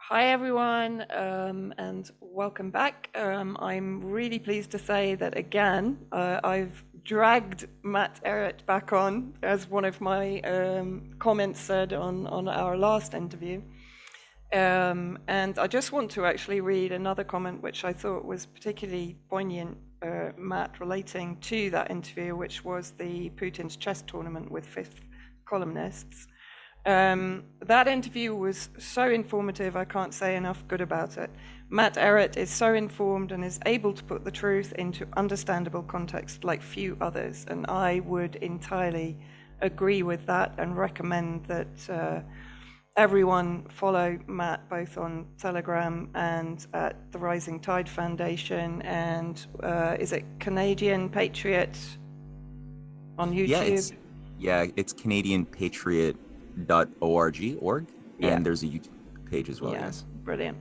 Hi, everyone, and welcome back. I'm really pleased to say that again, I've dragged Matt Ehret back on, as one of my comments said on our last interview. And I just want to actually read another comment which I thought was particularly poignant, Matt, relating to that interview, which was the Putin's chess tournament with fifth columnists. That interview was so informative, I can't say enough good about it. Matt Ehret is so informed and is able to put the truth into understandable context like few others, and I would entirely agree with that and recommend that everyone follow Matt both on Telegram and at the Rising Tide Foundation, and is it Canadian Patriot on Yeah, YouTube? it's canadianpatriot.org, Yeah, and there's a YouTube page as well, yeah, yes. brilliant.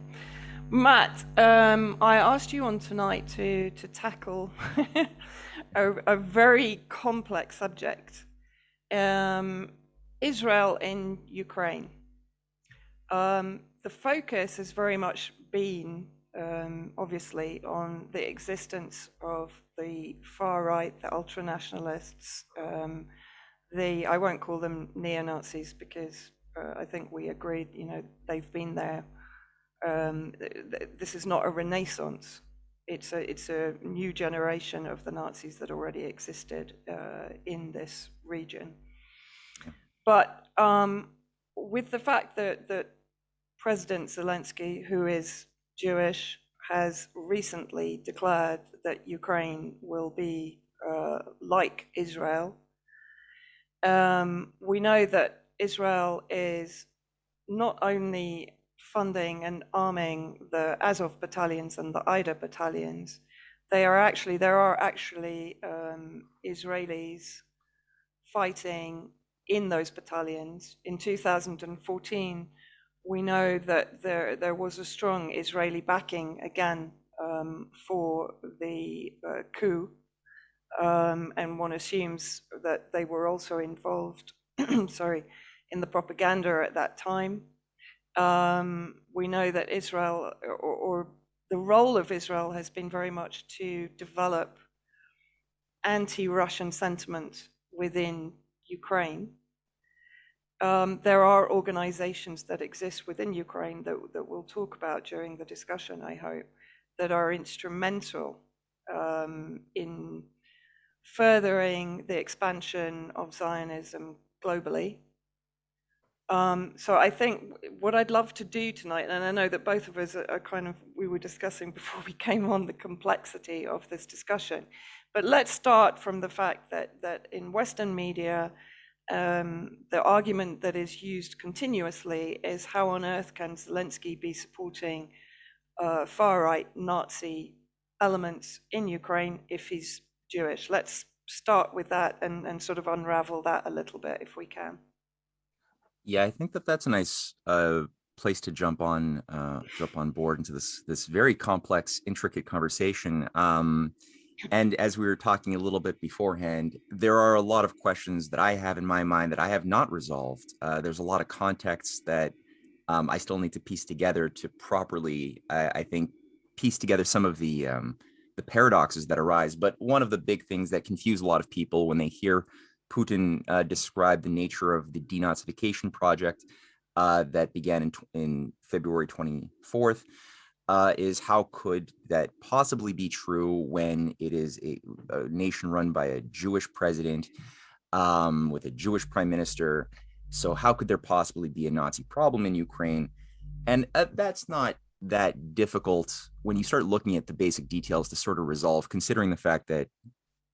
Matt, I asked you on tonight to tackle a very complex subject, Israel in Ukraine. The focus has very much been, obviously, on the existence of the far right, the ultra nationalists. I won't call them neo-Nazis because I think we agreed, they've been there. This is not a renaissance. It's a new generation of the Nazis that already existed in this region. Yeah. But with the fact that President Zelensky, who is Jewish, has recently declared that Ukraine will be like Israel, we know that Israel is not only funding and arming the Azov battalions and the Ida battalions, there are actually Israelis fighting in those battalions. In 2014, we know that there was a strong Israeli backing again for the coup, and one assumes that they were also involved, sorry, in the propaganda at that time. We know that Israel, or the role of Israel, has been very much to develop anti-Russian sentiment within Ukraine. There are organizations that exist within Ukraine that we'll talk about during the discussion, I hope, that are instrumental in furthering the expansion of Zionism globally. So I think what I'd love to do tonight, and I know that both of us are we were discussing before we came on the complexity of this discussion, but let's start from the fact that in Western media, the argument that is used continuously is how on earth can Zelensky be supporting far-right Nazi elements in Ukraine if he's Jewish? Let's start with that and sort of unravel that a little bit if we can. Yeah, I think that's a nice place to jump on board into this very complex, intricate conversation. And as we were talking a little bit beforehand, there are a lot of questions that I have in my mind that I have not resolved. There's a lot of context that I still need to piece together to properly, I think, piece together some of the paradoxes that arise. But one of the big things that confuse a lot of people when they hear Putin describe the nature of the denazification project that began in February 24th is how could that possibly be true when it is a nation run by a Jewish president with a Jewish prime minister? So how could there possibly be a Nazi problem in Ukraine? And that's not that difficult when you start looking at the basic details to sort of resolve, considering the fact that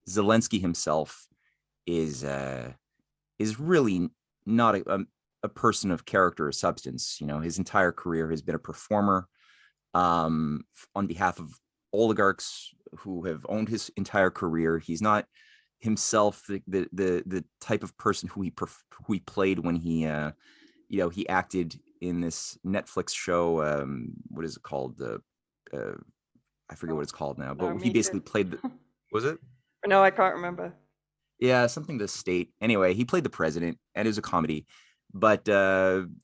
Zelensky himself is really not a person of character or substance. You know, his entire career has been a performer on behalf of oligarchs who have owned his entire career. He's not himself the type of person who he played when he he acted in this Netflix show. What is it called? I forget what it's called now, No, but he me too. basically played the, was it? No, I can't remember. Yeah, something to state. Anyway, he played the president, and it was a comedy. But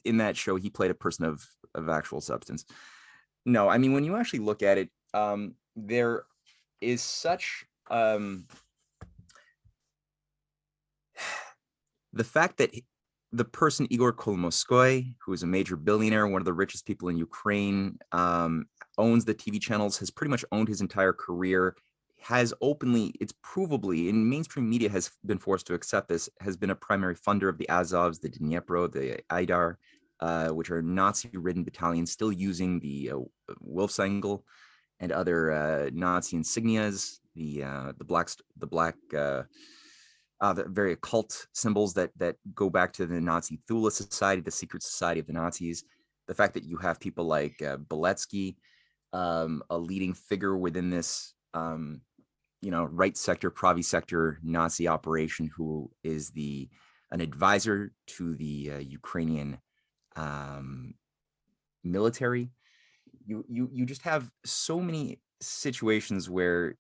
in that show, he played a person of of actual substance. No, I mean, when you actually look at it, there is such the fact that the person Igor Kolomoskoy, who is a major billionaire, one of the richest people in Ukraine, owns the TV channels, has pretty much owned his entire career, has openly, it's provably in mainstream media has been forced to accept this, has been a primary funder of the Azovs, the Dnipro, the Aidar, which are Nazi-ridden battalions still using the Wolfsangel and other Nazi insignias, the very occult symbols that go back to the Nazi Thule Society, the secret society of the Nazis. The fact that you have people like Beletsky, a leading figure within this, right sector, Pravi sector Nazi operation, who is an advisor to the Ukrainian military. You just have so many situations where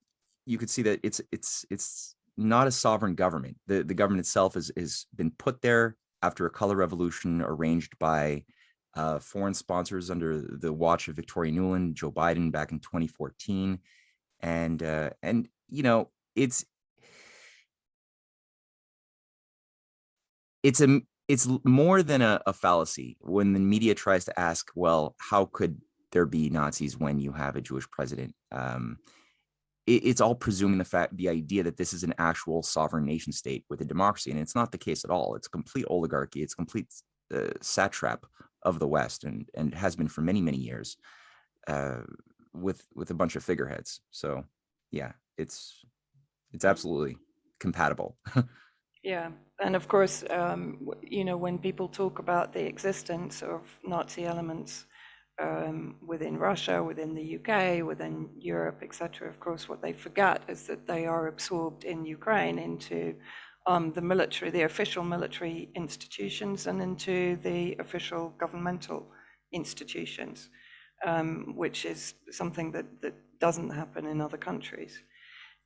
you could see that it's not a sovereign government. The government itself has been put there after a color revolution arranged by foreign sponsors under the watch of Victoria Nuland, Joe Biden back in 2014, and it's more than a fallacy when the media tries to ask, well, how could there be Nazis when you have a Jewish president? It's all presuming the idea that this is an actual sovereign nation state with a democracy, and it's not the case at all. It's complete oligarchy. It's complete satrap of the West, and has been for many years, with a bunch of figureheads. So, yeah, it's absolutely compatible. Yeah, and of course, when people talk about the existence of Nazi elements within Russia, within the UK, within Europe, etc., of course, what they forget is that they are absorbed in Ukraine into the official military institutions and into the official governmental institutions, which is something that doesn't happen in other countries.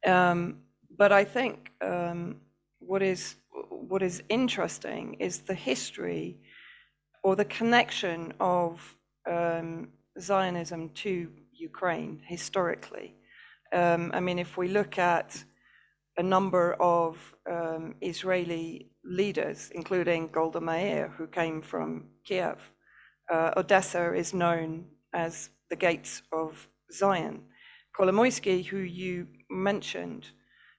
But I think what is interesting is the history or the connection of Zionism to Ukraine historically. I mean, if we look at a number of Israeli leaders, including Golda Meir, who came from Kiev, Odessa is known as the gates of Zion. Kolomoisky, who you mentioned,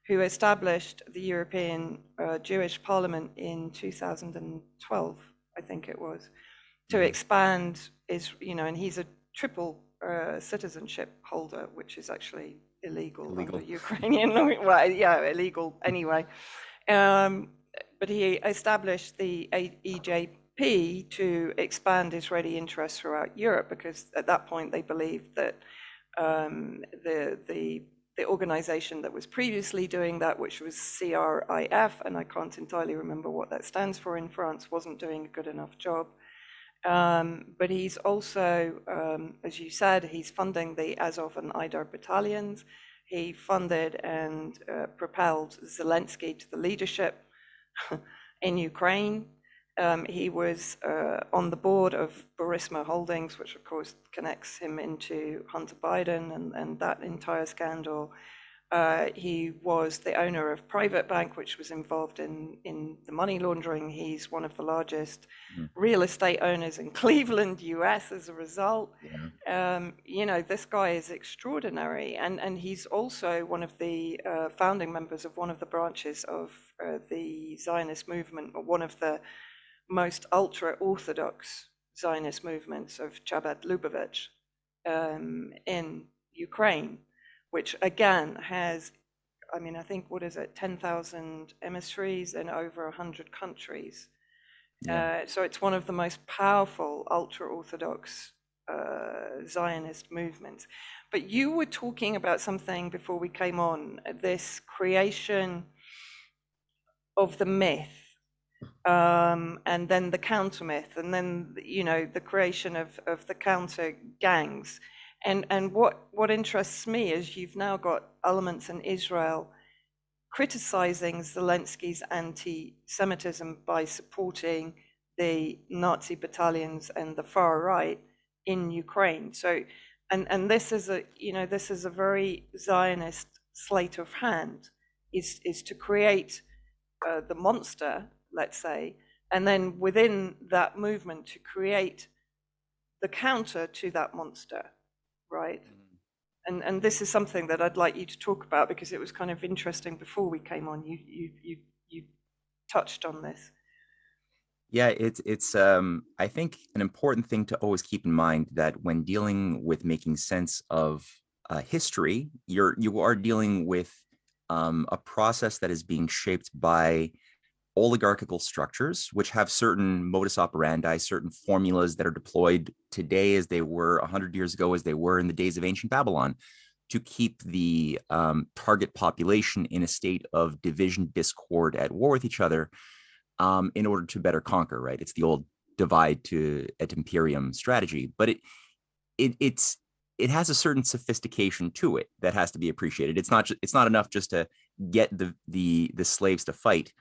who established the European Jewish Parliament in 2012, I think it was, to expand and he's a triple citizenship holder, which is actually illegal under Ukrainian law. Well, yeah, illegal anyway. But he established the EJP to expand Israeli interests throughout Europe, because at that point they believed that the organization that was previously doing that, which was CRIF, and I can't entirely remember what that stands for in France, wasn't doing a good enough job. But he's also, as you said, he's funding the Azov and Aidar battalions. He funded and propelled Zelensky to the leadership in Ukraine. He was on the board of Burisma Holdings, which of course connects him into Hunter Biden and that entire scandal. He was the owner of Private Bank, which was involved in the money laundering. He's one of the largest real estate owners in Cleveland, US, as a result. Yeah. This guy is extraordinary. And he's also one of the founding members of one of the branches of the Zionist movement, or one of the most ultra Orthodox Zionist movements of Chabad Lubavitch in Ukraine, which again has, I think, 10,000 emissaries in over 100 countries. Yeah. So it's one of the most powerful ultra Orthodox Zionist movements. But you were talking about something before we came on, this creation of the myth. And then the counter myth, and then the creation of the counter gangs, and what interests me is you've now got elements in Israel criticizing Zelensky's anti-Semitism by supporting the Nazi battalions and the far right, in Ukraine. So, and this is a, you know, this is a very Zionist sleight of hand, is to create the monster, let's say, and then within that movement to create the counter to that monster, right? And this is something that I'd like you to talk about, because it was kind of interesting before we came on. You touched on this. Yeah, it's I think an important thing to always keep in mind that when dealing with making sense of history, you are dealing with a process that is being shaped by oligarchical structures, which have certain modus operandi, certain formulas that are deployed today as they were 100 years ago, as they were in the days of ancient Babylon, to keep the target population in a state of division, discord, at war with each other, in order to better conquer, right? It's the old divide to et imperium strategy, but it has a certain sophistication to it that has to be appreciated. It's not enough just to get the slaves to fight.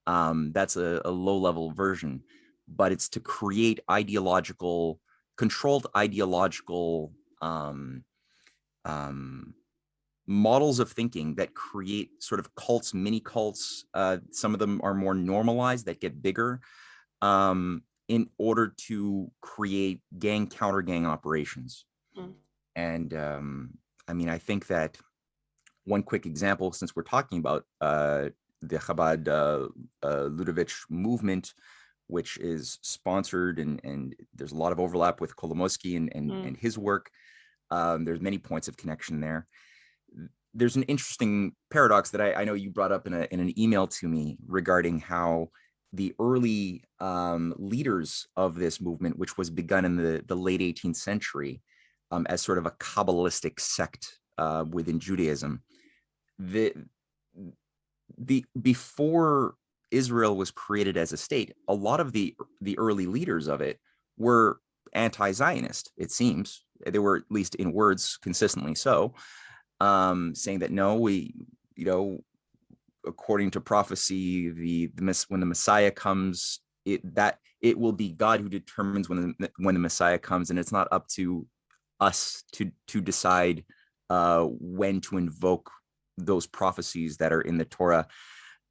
That's a low level version, but it's to create controlled ideological models of thinking that create sort of cults, mini cults. Some of them are more normalized, that get bigger, in order to create gang counter gang operations. Mm. And I mean, I think that one quick example, since we're talking about the Chabad Lubavitch movement, which is sponsored, and there's a lot of overlap with Kolomoisky and his work. There's many points of connection there. There's an interesting paradox that I know you brought up in an email to me regarding how the early leaders of this movement, which was begun in the late 18th century as sort of a Kabbalistic sect within Judaism, the before Israel was created as a state, a lot of the early leaders of it were anti-Zionist. It seems they were, at least in words, consistently so, saying that no, according to prophecy, when the Messiah comes, it will be God who determines when the Messiah comes, and it's not up to us to decide when to invoke those prophecies that are in the Torah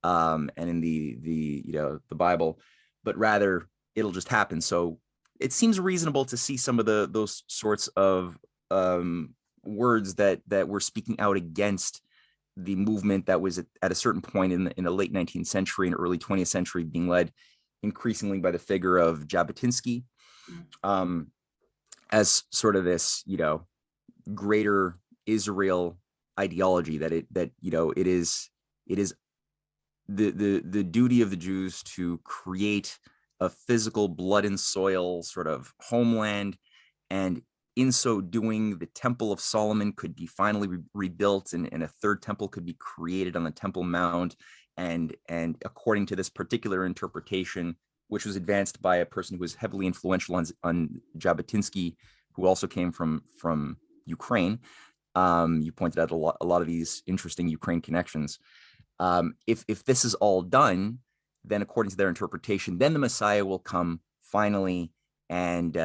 and in the Bible, but rather it'll just happen. So it seems reasonable to see some of those sorts of words that were speaking out against the movement that was at a certain point in the late 19th century and early 20th century, being led increasingly by the figure of Jabotinsky, as sort of this, greater Israel ideology, that it is the duty of the Jews to create a physical blood and soil sort of homeland, and in so doing, the Temple of Solomon could be finally rebuilt, and a third temple could be created on the Temple Mount. And according to this particular interpretation, which was advanced by a person who was heavily influential on Jabotinsky, who also came from Ukraine. You pointed out a lot of these interesting Ukraine connections. If this is all done, then according to their interpretation, then the Messiah will come finally, and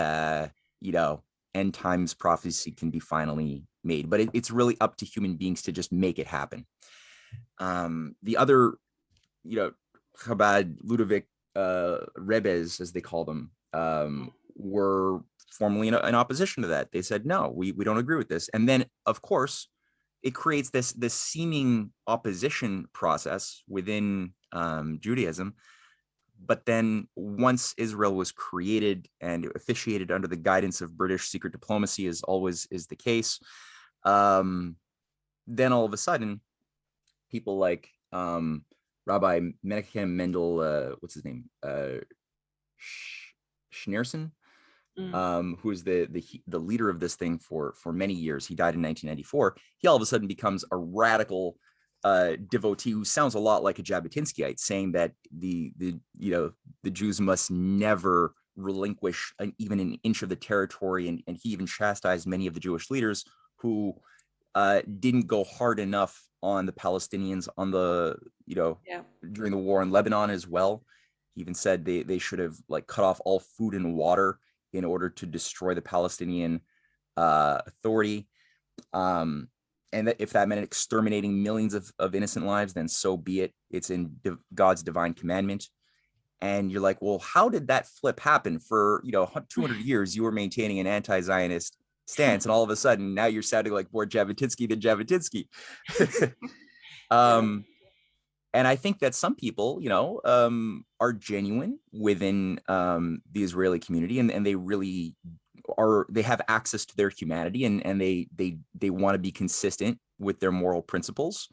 end times prophecy can be finally made. But it's really up to human beings to just make it happen. The other, Chabad Ludovic Rebbe's, as they call them, were formally in opposition to that. They said, no, we don't agree with this. And then, of course, it creates this seeming opposition process within Judaism. But then once Israel was created and officiated under the guidance of British secret diplomacy, as always is the case, then all of a sudden, people like Rabbi Menachem Mendel, what's his name? Schneerson, who is the leader of this thing for many years. He died in 1994. He all of a sudden becomes a radical devotee who sounds a lot like a Jabotinskyite, saying that the Jews must never relinquish even an inch of the territory, and he even chastised many of the Jewish leaders who didn't go hard enough on the Palestinians on the during the war in Lebanon as well. He even said they should have cut off all food and water in order to destroy the Palestinian Authority. And that if that meant exterminating millions of innocent lives, then so be it. It's in God's divine commandment. And you're like, well, how did that flip happen? For 200 years, you were maintaining an anti-Zionist stance, and all of a sudden, now you're sounding like more Jabotinsky than Jabotinsky. Yeah. And I think that some people, are genuine within the Israeli community, and they really they have access to their humanity, and they want to be consistent with their moral principles,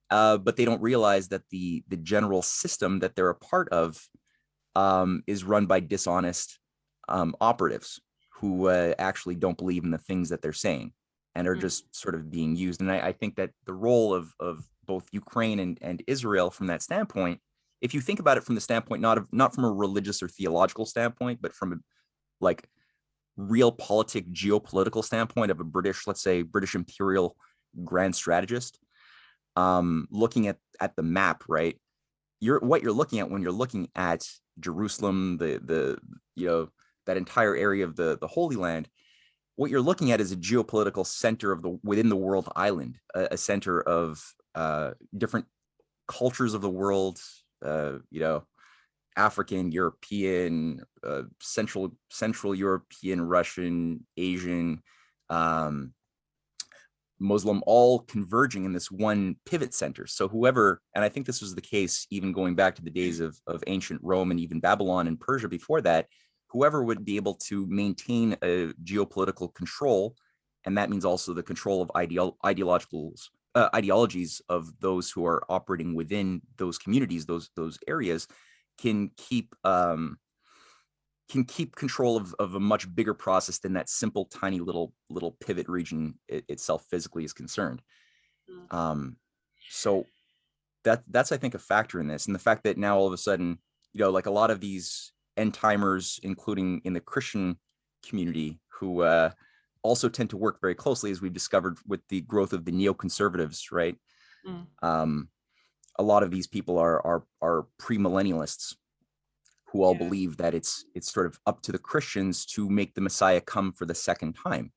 but they don't realize that the general system that they're a part of is run by dishonest operatives who actually don't believe in the things that they're saying and are just sort of being used. And I think that the role of both Ukraine and Israel from that standpoint, if you think about it from the standpoint, not from a religious or theological standpoint, but from a like geopolitical standpoint of a let's say British imperial grand strategist, looking at the map, right? What you're looking at when you're looking at Jerusalem, the that entire area of the Holy Land, what you're looking at is a geopolitical center of within the world island, a center of different cultures of the world, African, European, Central European, Russian, Asian, Muslim, all converging in this one pivot center. So whoever, and I think this was the case even going back to the days of ancient Rome and even Babylon and Persia before that, whoever would be able to maintain a geopolitical control, and that means also the control of ideologies of those who are operating within those communities, those areas, can keep control of a much bigger process than that simple tiny little pivot region itself physically is concerned. So that's I think a factor in this, and the fact that now all of a sudden, like a lot of these end timers, including in the Christian community, who also tend to work very closely, as we've discovered with the growth of the neoconservatives, right? A lot of these people are premillennialists who all believe that it's sort of up to the Christians to make the Messiah come for the second time.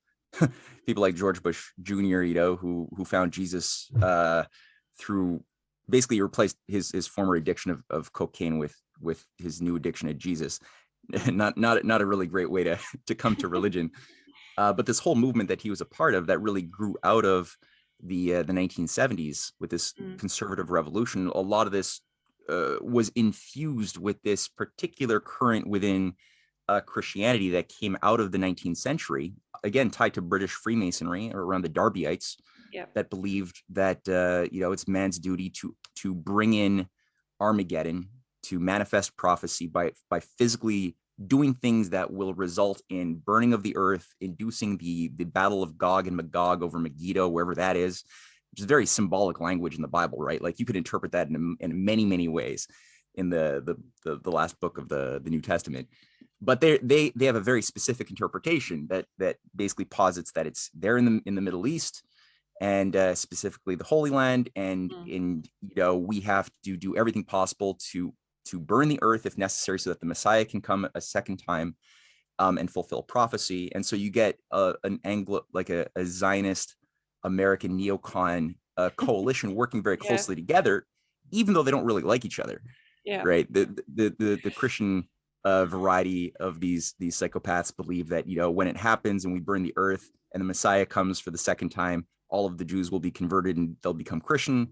People like George Bush Jr., who found Jesus through basically replaced his former addiction of cocaine with his new addiction of Jesus. not a really great way to come to religion. But this whole movement that he was a part of that really grew out of the 1970s with this conservative revolution, a lot of this was infused with this particular current within Christianity that came out of the 19th century, again tied to British Freemasonry or around the Darbyites, that believed that it's man's duty to bring in Armageddon, to manifest prophecy by physically doing things that will result in burning of the earth, inducing the battle of Gog and Magog over Megiddo, wherever that is, which is very symbolic language in the Bible, right? Like you could interpret that in many, many ways in the last book of the New Testament. But they have a very specific interpretation that basically posits that it's there in the Middle East, and specifically the Holy Land, and we have to do everything possible to burn the earth if necessary, so that the Messiah can come a second time and fulfill prophecy. And so you get an a Zionist American neocon coalition working very closely together, even though they don't really like each other. Right? The Christian variety of these psychopaths believe that when it happens and we burn the earth and the Messiah comes for the second time, all of the Jews will be converted and they'll become Christian.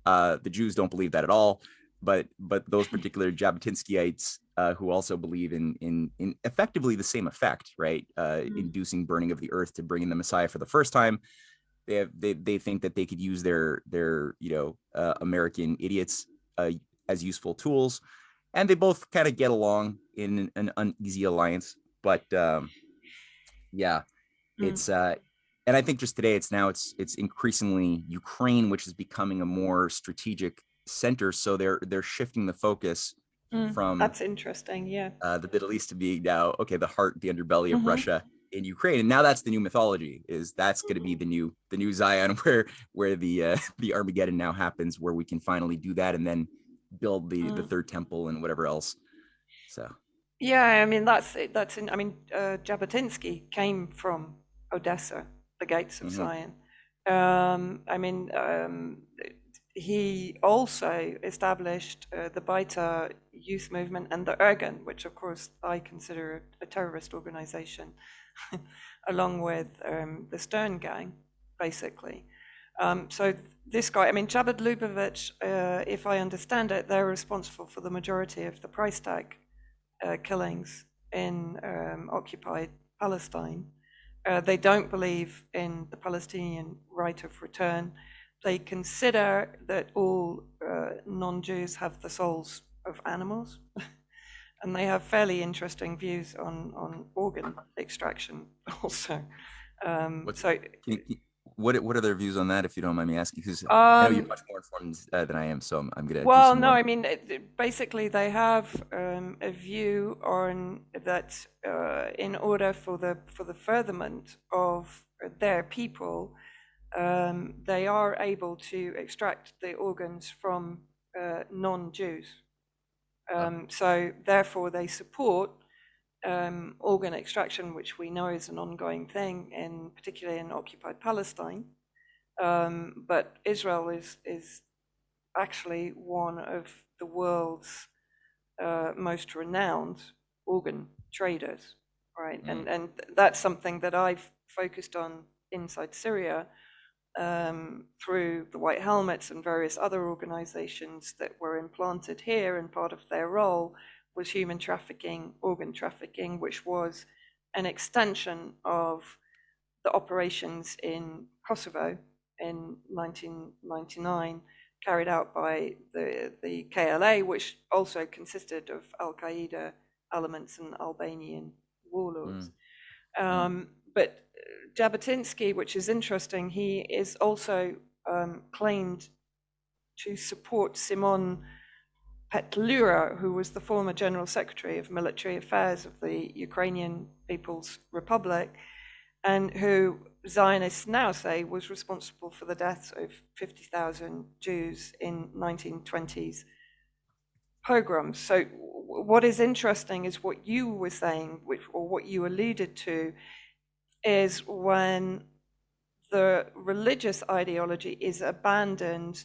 The Jews don't believe that at all. But those particular Jabotinskyites who also believe in effectively the same effect, right? Inducing burning of the earth to bring in the Messiah for the first time. They think that they could use their American idiots as useful tools, and they both kind of get along in an uneasy alliance. But it's and I think just today it's increasingly Ukraine, which is becoming a more strategic center. So they're shifting the focus from that's interesting, the Middle East to being now the heart, the underbelly of Russia in Ukraine, and now that's the new mythology. That's going to be the new Zion, where the Armageddon now happens, where we can finally do that and then build the third temple and whatever else. So Yeah, I mean that's in. I mean, Jabotinsky came from Odessa, the gates of Hmm. Zion. I mean, he also established the Baita youth movement and the Ergen, which of course I consider a terrorist organization, along with the Stern Gang, basically. So this guy, I mean, Chabad Lubavitch, if I understand it, they're responsible for the majority of the price tag killings in occupied Palestine. They don't believe in the Palestinian right of return. They consider that all non-Jews have the souls of animals, and they have fairly interesting views on organ extraction also. What's So what are their views on that, if you don't mind me asking? Because I know you're um, much more informed than I am, so I'm gonna do Well, some no, more. I mean, basically, they have a view on that in order for the furtherment of their people, they are able to extract the organs from non-Jews. Uh, So, therefore, they support organ extraction, which we know is an ongoing thing, in particularly in occupied Palestine. But Israel is actually one of the world's most renowned organ traders, right? mm, And that's something that I've focused on inside Syria through the White Helmets and various other organizations that were implanted here, and part of their role was human trafficking, organ trafficking, which was an extension of the operations in Kosovo in 1999, carried out by the KLA, which also consisted of Al Qaeda elements and Albanian warlords. mm, mm. But Jabotinsky, which is interesting, he is also claimed to support Simon Petlura, who was the former General Secretary of Military Affairs of the Ukrainian People's Republic, and who Zionists now say was responsible for the deaths of 50,000 Jews in 1920s pogroms. So what is interesting is what you were saying, or what you alluded to, is when the religious ideology is abandoned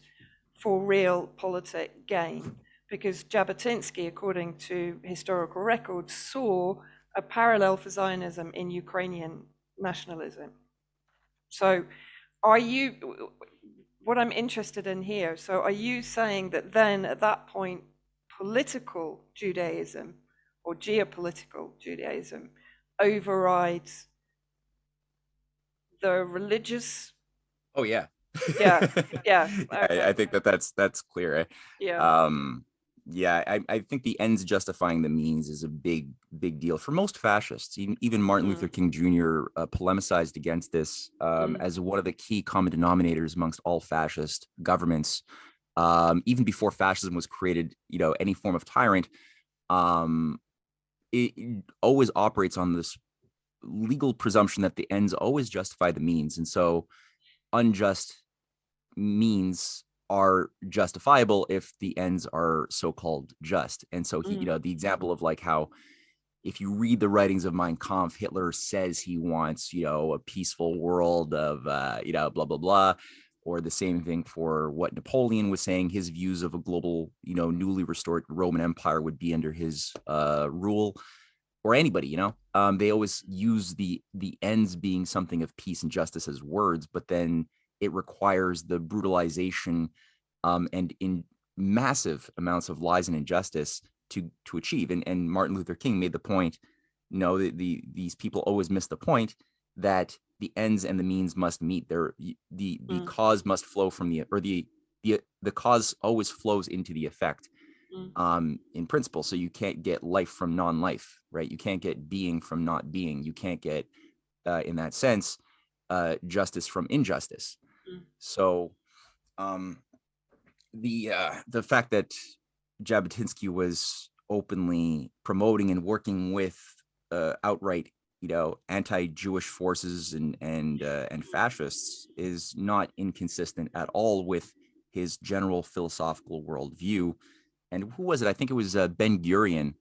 for real politic gain. Because Jabotinsky, according to historical records, saw a parallel for Zionism in Ukrainian nationalism. So, are you, what I'm interested in here, so are you saying that then at that point, political Judaism or geopolitical Judaism overrides the religious? Oh yeah. Yeah, yeah, Yeah, I okay, think that's clear. yeah, Um, yeah, I think the ends justifying the means is a big deal for most fascists. Even Martin Luther mm, King Jr. Polemicized against this mm, as one of the key common denominators amongst all fascist governments. Even before fascism was created, any form of tyrant, um, it always operates on this legal presumption that the ends always justify the means, and so unjust means are justifiable if the ends are so-called just. And so he, mm, the example of like how if you read the writings of Mein Kampf, Hitler says he wants, a peaceful world of, blah, blah, blah. Or the same thing for what Napoleon was saying, his views of a global, newly restored Roman Empire would be under his rule, or anybody, they always use the ends being something of peace and justice as words, but then it requires the brutalization and in massive amounts of lies and injustice to achieve. And Martin Luther King made the point, these people always miss the point that the ends and the means must meet. The mm, cause must flow from the cause always flows into the effect, mm, in principle. So you can't get life from non-life, right? You can't get being from not being. You can't get, in that sense, justice from injustice. mm, So um, the fact that Jabotinsky was openly promoting and working with outright, anti-Jewish forces and fascists is not inconsistent at all with his general philosophical worldview. And who was it? I think it was Ben Gurion,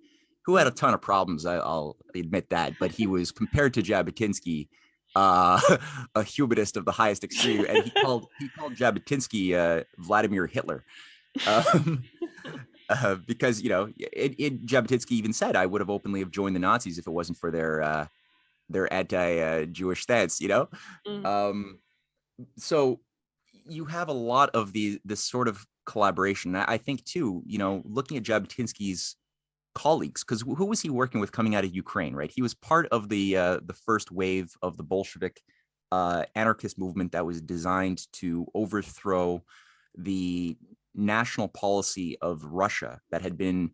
who had a ton of problems. I'll admit that, but he was compared to Jabotinsky, a humanist of the highest extreme, and he called Jabotinsky Vladimir Hitler. Um, because Jabotinsky even said, I would have openly have joined the Nazis if it wasn't for their anti-Jewish stance. Mm, Um, so you have a lot of this sort of collaboration. I think too, looking at Jabotinsky's colleagues, because who was he working with coming out of Ukraine, right? He was part of the first wave of the Bolshevik anarchist movement that was designed to overthrow the national policy of Russia that had been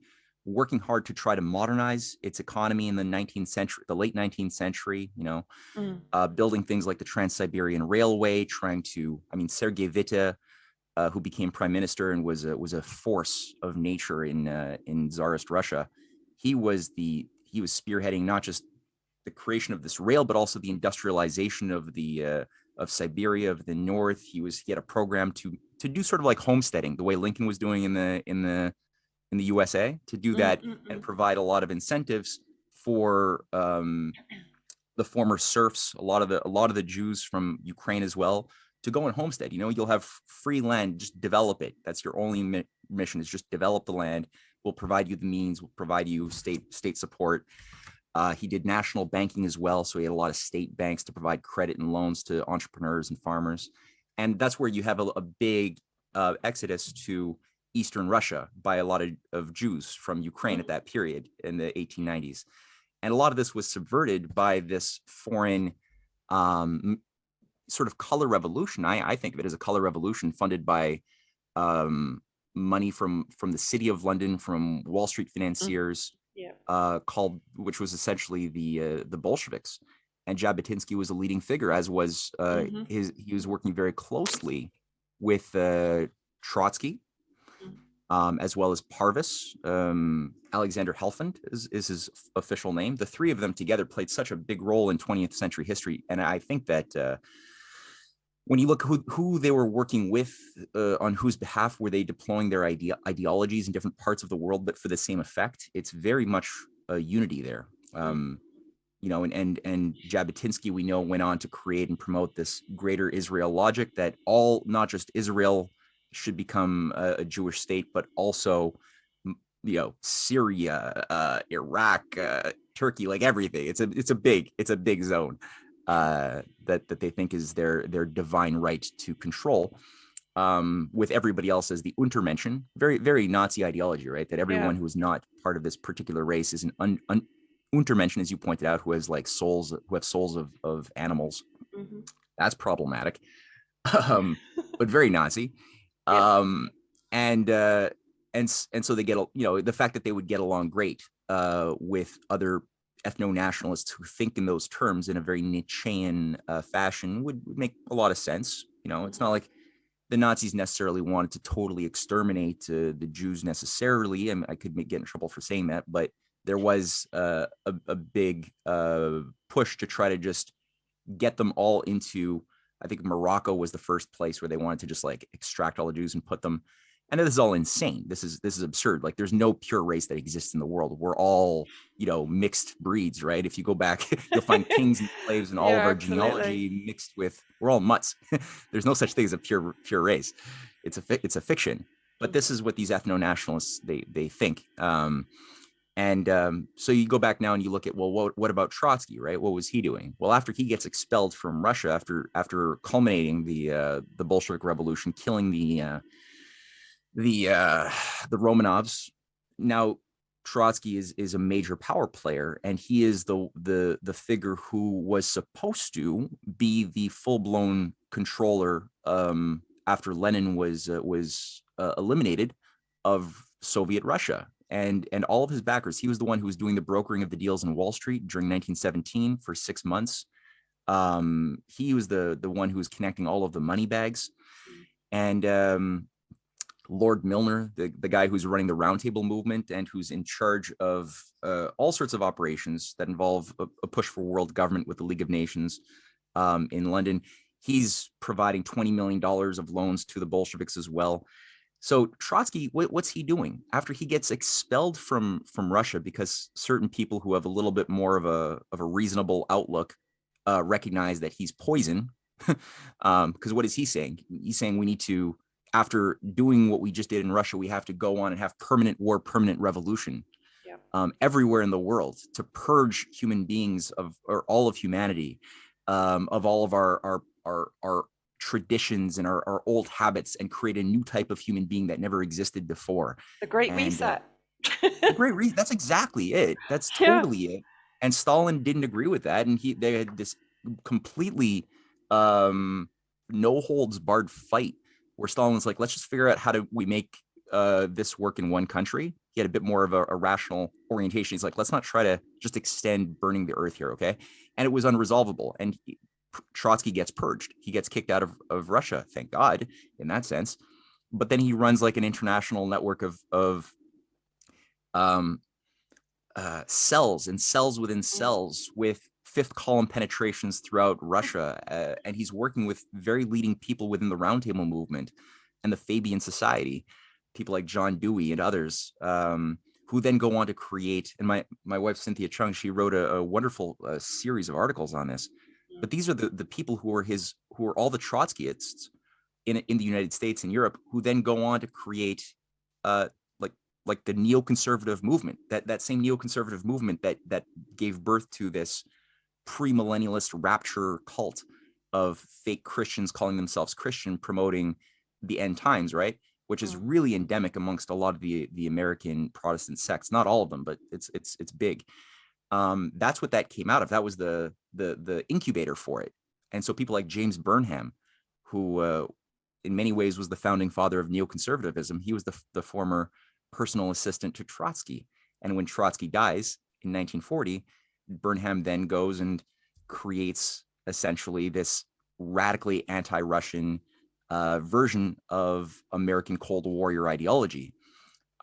working hard to try to modernize its economy in the 19th century, the late 19th century, mm, building things like the Trans-Siberian Railway, Sergei Witte, who became prime minister and was a force of nature in Tsarist Russia. He was spearheading not just the creation of this rail, but also the industrialization of Siberia, of the north. He had a program to do sort of like homesteading, the way Lincoln was doing in the USA, to do mm, that mm, and mm. provide a lot of incentives for the former serfs, a lot of the Jews from Ukraine as well, to go and homestead. You'll have free land, just develop it. That's your only mission, is just develop the land. We'll provide you the means, we'll provide you state support. He did national banking as well, so he had a lot of state banks to provide credit and loans to entrepreneurs and farmers. And that's where you have a big exodus to Eastern Russia by a lot of Jews from Ukraine at that period in the 1890s. And a lot of this was subverted by this foreign sort of color revolution. I think of it as a color revolution funded by money from the city of London, from Wall Street Mm. financiers, Yeah. which was essentially the Bolsheviks. And Jabotinsky was a leading figure, as was Mhm. he was working very closely with Trotsky, Mm. as well as Parvis. Alexander Helfand is his official name. The three of them together played such a big role in 20th century history. And I think that when you look who they were working with, on whose behalf were they deploying their ideologies in different parts of the world, but for the same effect, it's very much a unity there. Mm. And Jabotinsky, we know, went on to create and promote this greater Israel logic, that not just Israel should become a Jewish state, but also, Syria, Iraq, Turkey, like everything. It's a big zone that they think is their divine right to control. With everybody else as the Untermenschen, very, very Nazi ideology, right? That Yeah. everyone who is not part of this particular race is an Untermenschen, as you pointed out, who have souls of animals. Mhm. That's problematic, but very Nazi. Yeah. Um, and so they get, the fact that they would get along great with other ethno-nationalists who think in those terms in a very Nietzschean fashion would make a lot of sense. It's not like the Nazis necessarily wanted to totally exterminate the Jews necessarily. I could get in trouble for saying that, but there was a big push to try to just get them all into, I think Morocco was the first place where they wanted to just like extract all the Jews and put them. And this is all insane. This is absurd. Like, there's no pure race that exists in the world. We're all, mixed breeds, right? If you go back, you'll find kings and slaves and all of Yeah, our absolutely. genealogy mixed with, we're all mutts. There's no such thing as a pure race. It's a fiction. But Mm. this is what these ethno-nationalists they think. And so you go back now and you look at, well, what about Trotsky, right? What was he doing? Well, after he gets expelled from Russia, after culminating the Bolshevik Revolution, killing the Romanovs, now Trotsky is a major power player, and he is the figure who was supposed to be the full blown controller, after Lenin was eliminated, of Soviet Russia. And all of his backers. He was the one who was doing the brokering of the deals in Wall Street during 1917 for 6 months. He was the one who was connecting all of the money bags. And Lord Milner, the guy who's running the Roundtable movement and who's in charge of all sorts of operations that involve a push for world government with the League of Nations in London. He's providing $20 million of loans to the Bolsheviks as well. So Trotsky, what's he doing after he gets expelled from Russia because certain people who have a little bit more of a reasonable outlook recognize that he's poison. Because what is he saying? He's saying we need to, after doing what we just did in Russia, we have to go on and have permanent war, permanent revolution Yeah. everywhere in the world to purge human beings of or all of humanity of all of our traditions and our old habits and create a new type of human being that never existed before. The Great And Reset. the great reason, that's exactly it. That's Yeah. totally it. And Stalin didn't agree with that. And they had this completely um, no holds barred fight where Stalin was like, let's just figure out how do we make this work in one country. He had a bit more of a rational orientation. He's like, let's not try to just extend burning the earth here, okay? And it was unresolvable. And Trotsky gets purged. He gets kicked out of Russia, thank God, in that sense. But then he runs like an international network of um, cells and cells within Mm. cells with fifth column penetrations throughout Russia. And he's working with very leading people within the Roundtable movement and the Fabian Society, people like John Dewey and others, who then go on to create. And my wife, Cynthia Chung, she wrote a wonderful series of articles on this. Mm. But these are the people who are all the Trotskyists in the United States and Europe, who then go on to create uh, like like the neoconservative movement, that same neoconservative movement that gave birth to this premillennialist rapture cult of fake Christians calling themselves Christian, promoting the end times, right? Which is Mm. really endemic amongst a lot of the American Protestant sects. Not all of them, but it's big. That's what that came out of. That was the incubator for it. And so people like James Burnham, who in many ways was the founding father of neoconservatism, he was the former personal assistant to Trotsky. And when Trotsky dies in 1940, Burnham then goes and creates essentially this radically anti-Russian version of American Cold Warrior ideology.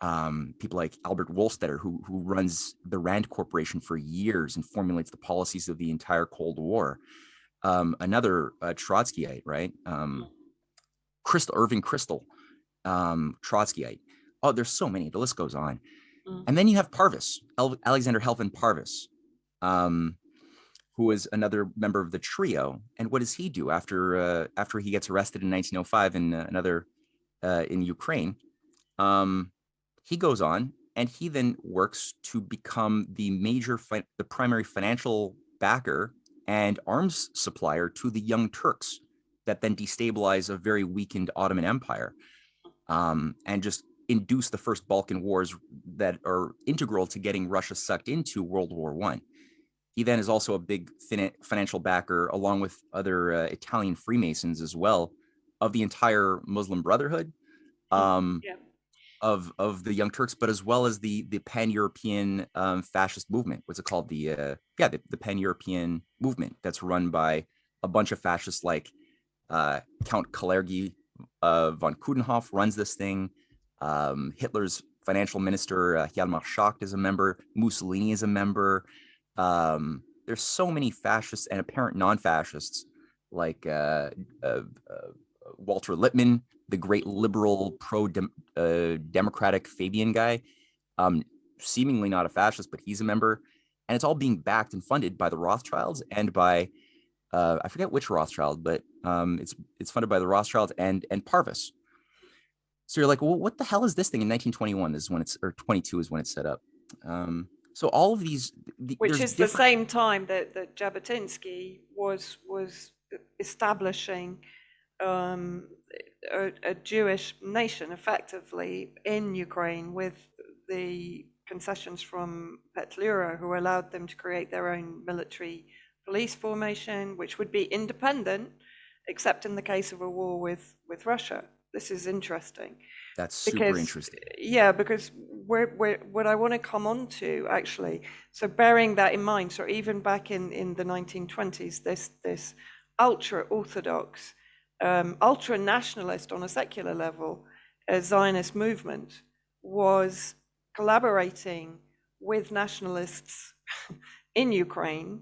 People like Albert Wohlstetter, who runs the Rand Corporation for years and formulates the policies of the entire Cold War. Another Trotskyite, right? Irving Kristol, Trotskyite. Oh, there's so many. The list goes on. Mm. And then you have Parvis, Alexander Helvin Parvis, um, who is another member of the trio. And what does he do after he gets arrested in 1905 in another in Ukraine? Um, he goes on and he then works to become the primary financial backer and arms supplier to the Young Turks that then destabilize a very weakened Ottoman Empire, and just induce the first Balkan Wars that are integral to getting Russia sucked into World War One. He then is also a big financial backer, along with other Italian Freemasons as well, of the entire Muslim Brotherhood, um, Yeah. of the Young Turks, but as well as the pan-European fascist movement. What's it called? The pan-European movement that's run by a bunch of fascists like Count Kalergi von Kudenhof runs this thing. Hitler's financial minister, Hjalmar Schacht, is a member. Mussolini is a member. There's so many fascists and apparent non-fascists like Walter Lippmann, the great liberal pro-democratic Fabian guy, um, seemingly not a fascist, but he's a member. And it's all being backed and funded by the Rothschilds and by I forget which Rothschild, but it's funded by the Rothschilds and Parvis. So you're like, well, what the hell is this thing in 1921? This is when it's, or 22 is when it's set up. So all of Which there's is the different. same time that Jabotinsky was establishing um, a Jewish nation effectively in Ukraine with the concessions from Petlura, who allowed them to create their own military police formation, which would be independent, except in the case of a war with Russia. This is interesting That's super because, interesting. yeah, because what I want to come on to actually, so bearing that in mind, so even back in the 1920s, this ultra Orthodox, ultra nationalist on a secular level, Zionist movement was collaborating with nationalists in Ukraine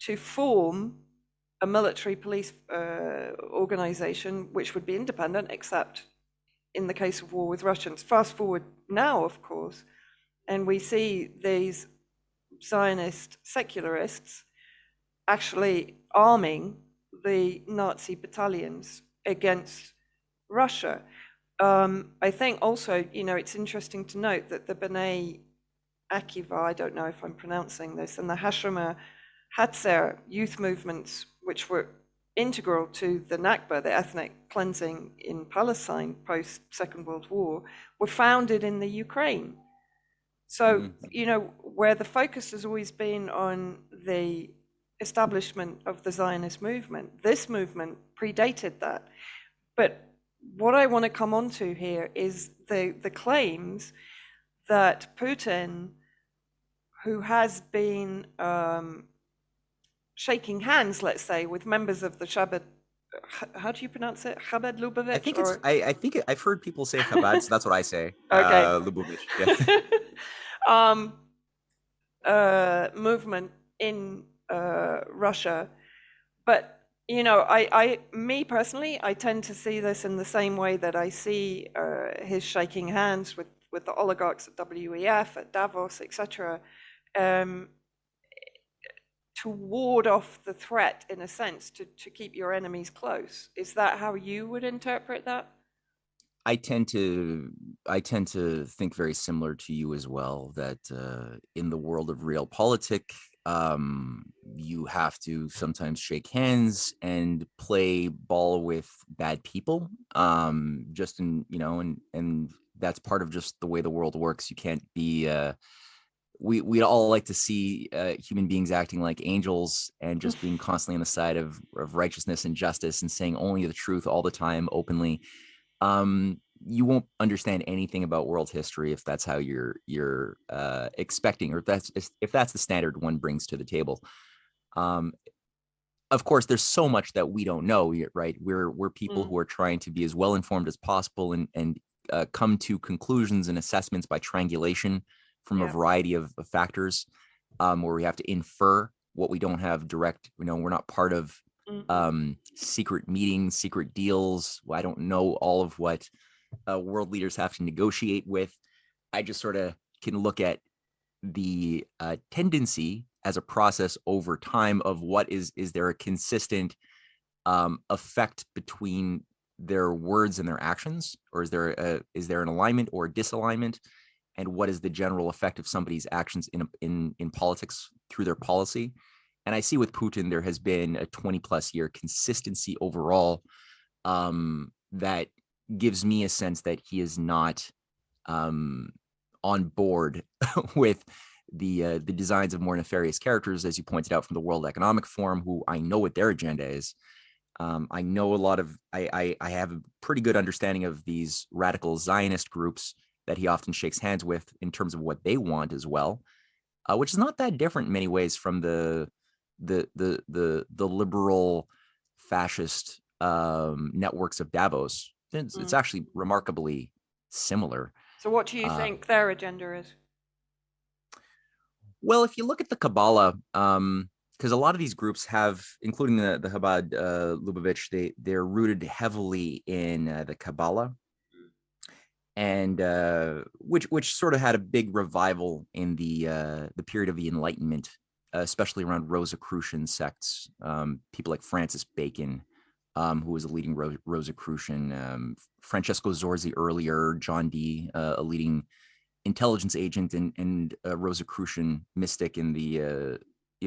to form a military police organization which would be independent except in the case of war with Russians. Fast forward now, of course, and we see these Zionist secularists actually arming the Nazi battalions against Russia. I think also, it's interesting to note that the B'nai Akiva, I don't know if I'm pronouncing this, and the Hashomer Hatzer youth movements, which were integral to the Nakba, the ethnic cleansing in Palestine post Second World War, were founded in the Ukraine. So, where the focus has always been on the establishment of the Zionist movement, this movement predated that. But what I want to come on to here is the claims that Putin, who has been shaking hands, let's say, with members of the Chabad, how do you pronounce it? Chabad Lubavitch? I think it's, I think I've heard people say Chabad, so that's what I say. Okay. Lubavitch, yeah. Movement in Russia. But, me personally, I tend to see this in the same way that I see his shaking hands with the oligarchs at WEF, at Davos, etc., to ward off the threat, in a sense, to keep your enemies close. Is that how you would interpret that? I tend to think very similar to you as well, that in the world of realpolitik, you have to sometimes shake hands and play ball with bad people, just in, and that's part of just the way the world works. You can't be we'd all like to see human beings acting like angels and just being constantly on the side of righteousness and justice and saying only the truth all the time openly. You won't understand anything about world history if that's how you're expecting, or if that's the standard one brings to the table. Of course, there's so much that we don't know, right? We're people who are trying to be as well informed as possible and come to conclusions and assessments by triangulation from a variety of factors, where we have to infer what we don't have direct. We're not part of secret meetings, secret deals. I don't know all of what world leaders have to negotiate with. I just sort of can look at the tendency as a process over time of what is there a consistent effect between their words and their actions, or is there an alignment or a disalignment, and what is the general effect of somebody's actions in politics through their policy. And I see with Putin, there has been a 20 plus year consistency overall, that gives me a sense that he is not on board with the designs of more nefarious characters, as you pointed out, from the World Economic Forum, who I know what their agenda is. I know a lot of, I have a pretty good understanding of these radical Zionist groups that he often shakes hands with in terms of what they want as well, which is not that different in many ways from the liberal fascist networks of Davos. It's actually remarkably similar. So what do you think their agenda is? Well, if you look at the Kabbalah, because a lot of these groups have, including the Chabad Lubavitch, they're rooted heavily in the Kabbalah, and which sort of had a big revival in the period of the Enlightenment, especially around Rosicrucian sects. People like Francis Bacon, who was a leading Rosicrucian, Francesco Zorzi earlier, John Dee, a leading intelligence agent and a Rosicrucian mystic in the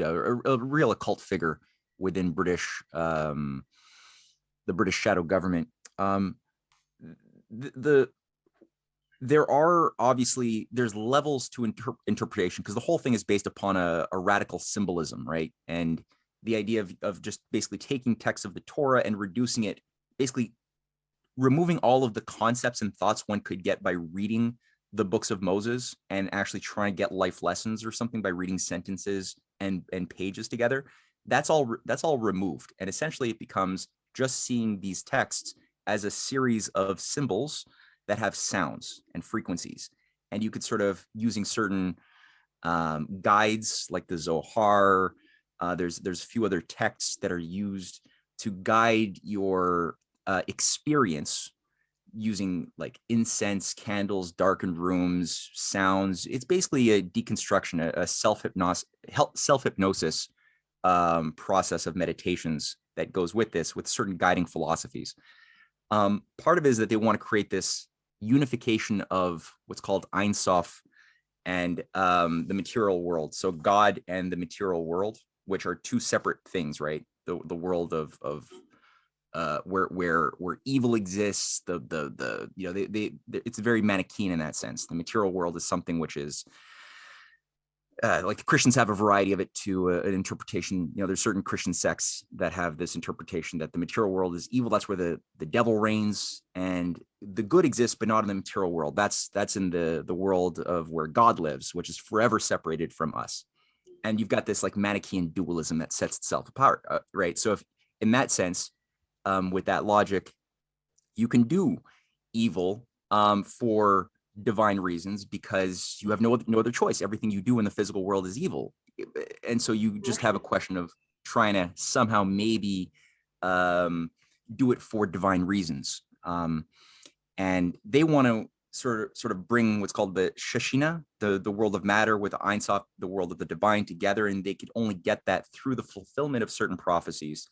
a real occult figure within the British shadow government. There's levels to interpretation, because the whole thing is based upon a radical symbolism, right? And the idea of just basically taking texts of the Torah and reducing it, basically removing all of the concepts and thoughts one could get by reading the books of Moses, and actually trying to get life lessons or something by reading sentences and pages together. That's all removed. And essentially it becomes just seeing these texts as a series of symbols that have sounds and frequencies. And you could sort of, using certain guides like the Zohar, there's a few other texts that are used to guide your experience using like incense, candles, darkened rooms, sounds. It's basically a deconstruction, a self-hypnosis process of meditations that goes with this, with certain guiding philosophies. Part of it is that they want to create this unification of what's called Ein Sof and the material world. So God and the material world, which are two separate things, right? The world of where evil exists, the you know, they it's very Manichaean in that sense. The material world is something which is like the Christians have a variety of it to an interpretation. You know, there's certain Christian sects that have this interpretation that the material world is evil. That's where the devil reigns, and the good exists, but not in the material world. That's in the world of where God lives, which is forever separated from us. And you've got this like Manichaean dualism that sets itself apart, right? So if in that sense, with that logic, you can do evil for divine reasons because you have no other choice. Everything you do in the physical world is evil, and so you just have a question of trying to somehow maybe do it for divine reasons. And they want to sort of bring what's called the Shashina, the world of matter, with Ein Sof, the world of the divine, together, and they could only get that through the fulfillment of certain prophecies.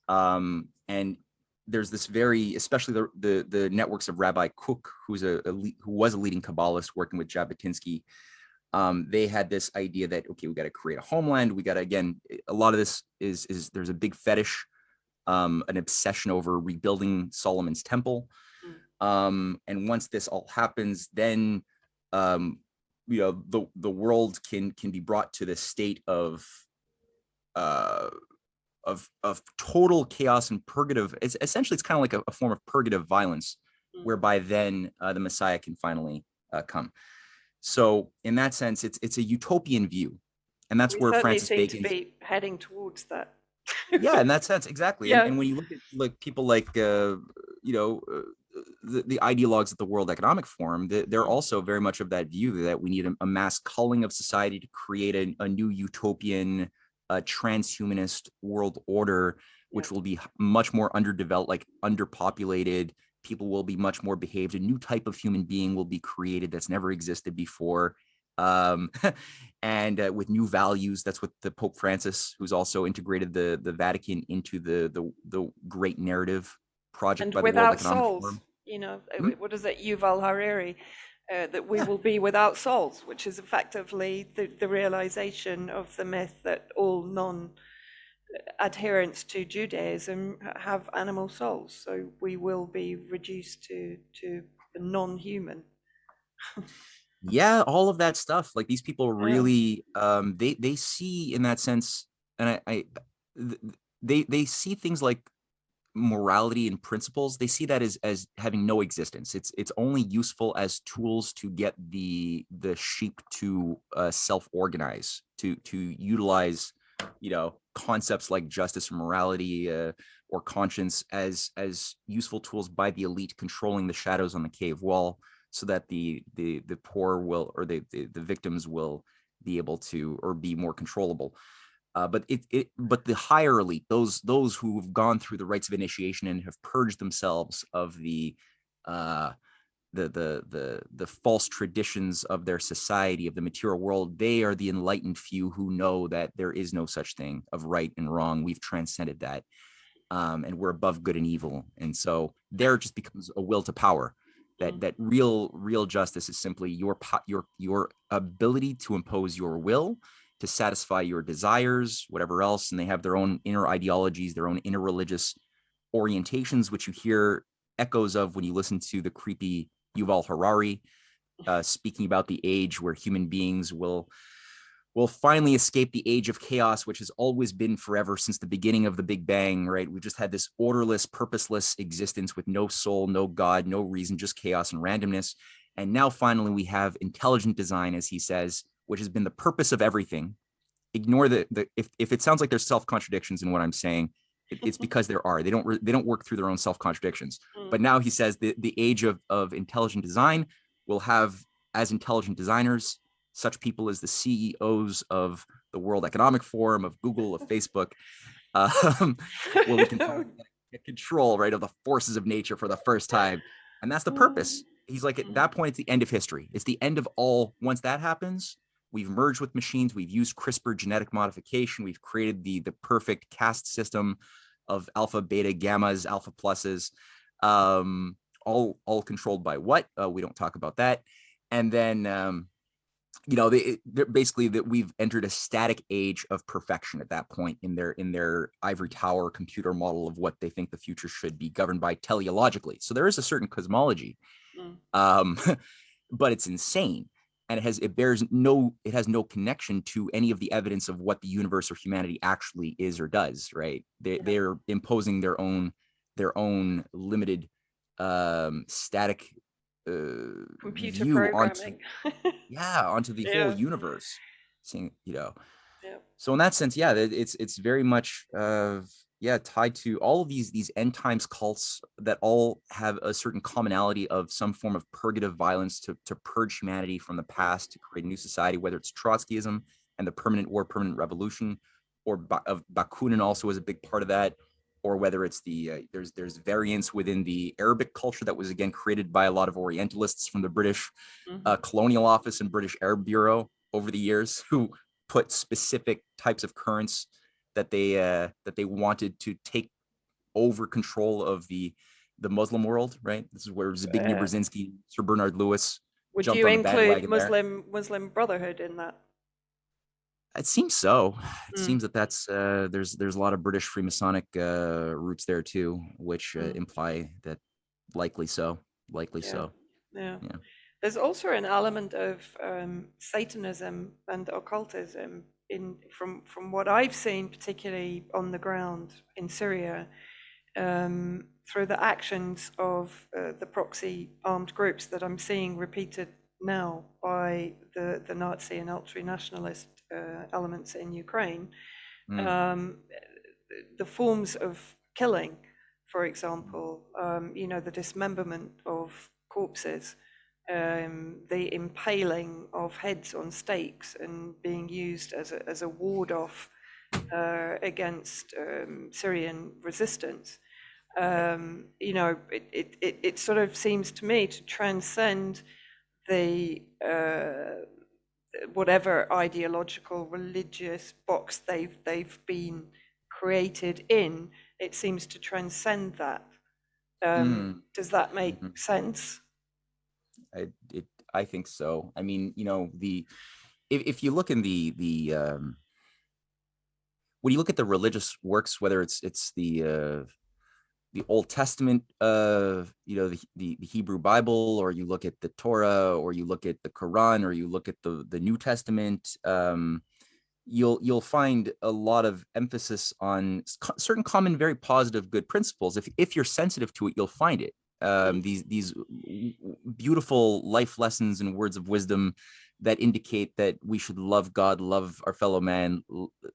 And there's this very, especially the networks of Rabbi Kook, who was a leading Kabbalist working with Jabotinsky. They had this idea that, okay, we got to create a homeland. We got to, again, a lot of this is there's a big fetish, an obsession over rebuilding Solomon's temple. And once this all happens, then you know, the world can be brought to this state of total chaos and purgative. It's essentially, it's kind of like a form of purgative violence, whereby then the Messiah can finally come. So in that sense, it's a utopian view, and that's where Francis Bacon seem to be heading towards that. Yeah, in that sense, exactly. Yeah. And when you look at like people like you know, the ideologues at the World Economic Forum, they're also very much of that view that we need a mass culling of society to create a new utopian transhumanist world order, which will be much more underdeveloped, like underpopulated. People will be much more behaved. A new type of human being will be created that's never existed before. And with new values. That's what the Pope Francis, who's also integrated the Vatican into the great narrative project and by the World without Economic souls, Forum. you know, what is it, Yuval Harari, that we will be without souls, which is effectively the realization of the myth that all non-adherents to Judaism have animal souls. So we will be reduced to non-human. Yeah, all of that stuff. Like these people really, they see in that sense, and they see things like morality and principles. They see that as having no existence. It's only useful as tools to get the sheep to self-organize, to utilize, you know, concepts like justice or morality or conscience as useful tools by the elite controlling the shadows on the cave wall, so that the poor will, or the victims will be able to, or be more controllable. But the higher elite, those who have gone through the rites of initiation and have purged themselves of the false traditions of their society, of the material world, they are the enlightened few who know that there is no such thing of right and wrong. We've transcended that, and we're above good and evil. And so there just becomes a will to power. That real justice is simply your ability to impose your will, to satisfy your desires, whatever else. And they have their own inner ideologies, their own inner religious orientations, which you hear echoes of when you listen to the creepy Yuval Harari speaking about the age where human beings will finally escape the age of chaos, which has always been forever since the beginning of the Big Bang, right? We've just had this orderless, purposeless existence with no soul, no God, no reason, just chaos and randomness. And now finally we have intelligent design, as he says, which has been the purpose of everything. Ignore if it sounds like there's self-contradictions in what I'm saying, it's because there are. They don't work through their own self-contradictions. But now he says the age of intelligent design will have, as intelligent designers, such people as the CEOs of the World Economic Forum, of Google, of Facebook, where we can get control, right, of the forces of nature for the first time. And that's the Mm, purpose. He's like, at mm, that point, it's the end of history. It's the end of all. Once that happens, we've merged with machines. We've used CRISPR genetic modification. We've created the perfect caste system of alpha, beta, gammas, alpha pluses, all controlled by what? We don't talk about that. And then they're basically that we've entered a static age of perfection at that point in their ivory tower computer model of what they think the future should be governed by teleologically. So there is a certain cosmology, mm. um, but it's insane, and it has no connection to any of the evidence of what the universe or humanity actually is or does. Right? Yeah. They're imposing their own limited static Computer view onto programming. onto the whole Yeah. universe, seeing Yeah. so in that sense, yeah, it's very much tied to all of these end times cults that all have a certain commonality of some form of purgative violence to purge humanity from the past to create a new society, whether it's Trotskyism and the permanent war, permanent revolution, or of Bakunin also is a big part of that, or whether it's there's variants within the Arabic culture that was again created by a lot of Orientalists from the British Mm-hmm. colonial office and British Arab Bureau over the years, who put specific types of currents that they wanted to take over control of the Muslim world. Right, this is where Zbigniew Uh, Brzezinski, Sir Bernard Lewis would jumped you on the include bandwagon there. Muslim Brotherhood in that? It seems so. It Mm, seems that that's there's a lot of British Freemasonic roots there too, which mm, imply that likely so, likely yeah, so. yeah. Yeah. There's also an element of Satanism and occultism from what I've seen, particularly on the ground in Syria, through the actions of the proxy armed groups that I'm seeing repeated now by the Nazi and ultra-nationalist elements in Ukraine. Mm. Um, the forms of killing, for example, the dismemberment of corpses, the impaling of heads on stakes and being used as a ward off against Syrian resistance. It sort of seems to me to transcend the whatever ideological religious box they've been created in. It seems to transcend that. Mm. Does that make Mhm. sense? I it I think so. I mean, the if you look in the when you look at the religious works, whether it's the Old Testament, the Hebrew Bible, or you look at the Torah, or you look at the Quran, or you look at the New Testament, you'll find a lot of emphasis on certain common, very positive, good principles. If you're sensitive to it, you'll find it. Mm, These beautiful life lessons and words of wisdom that indicate that we should love God, love our fellow man,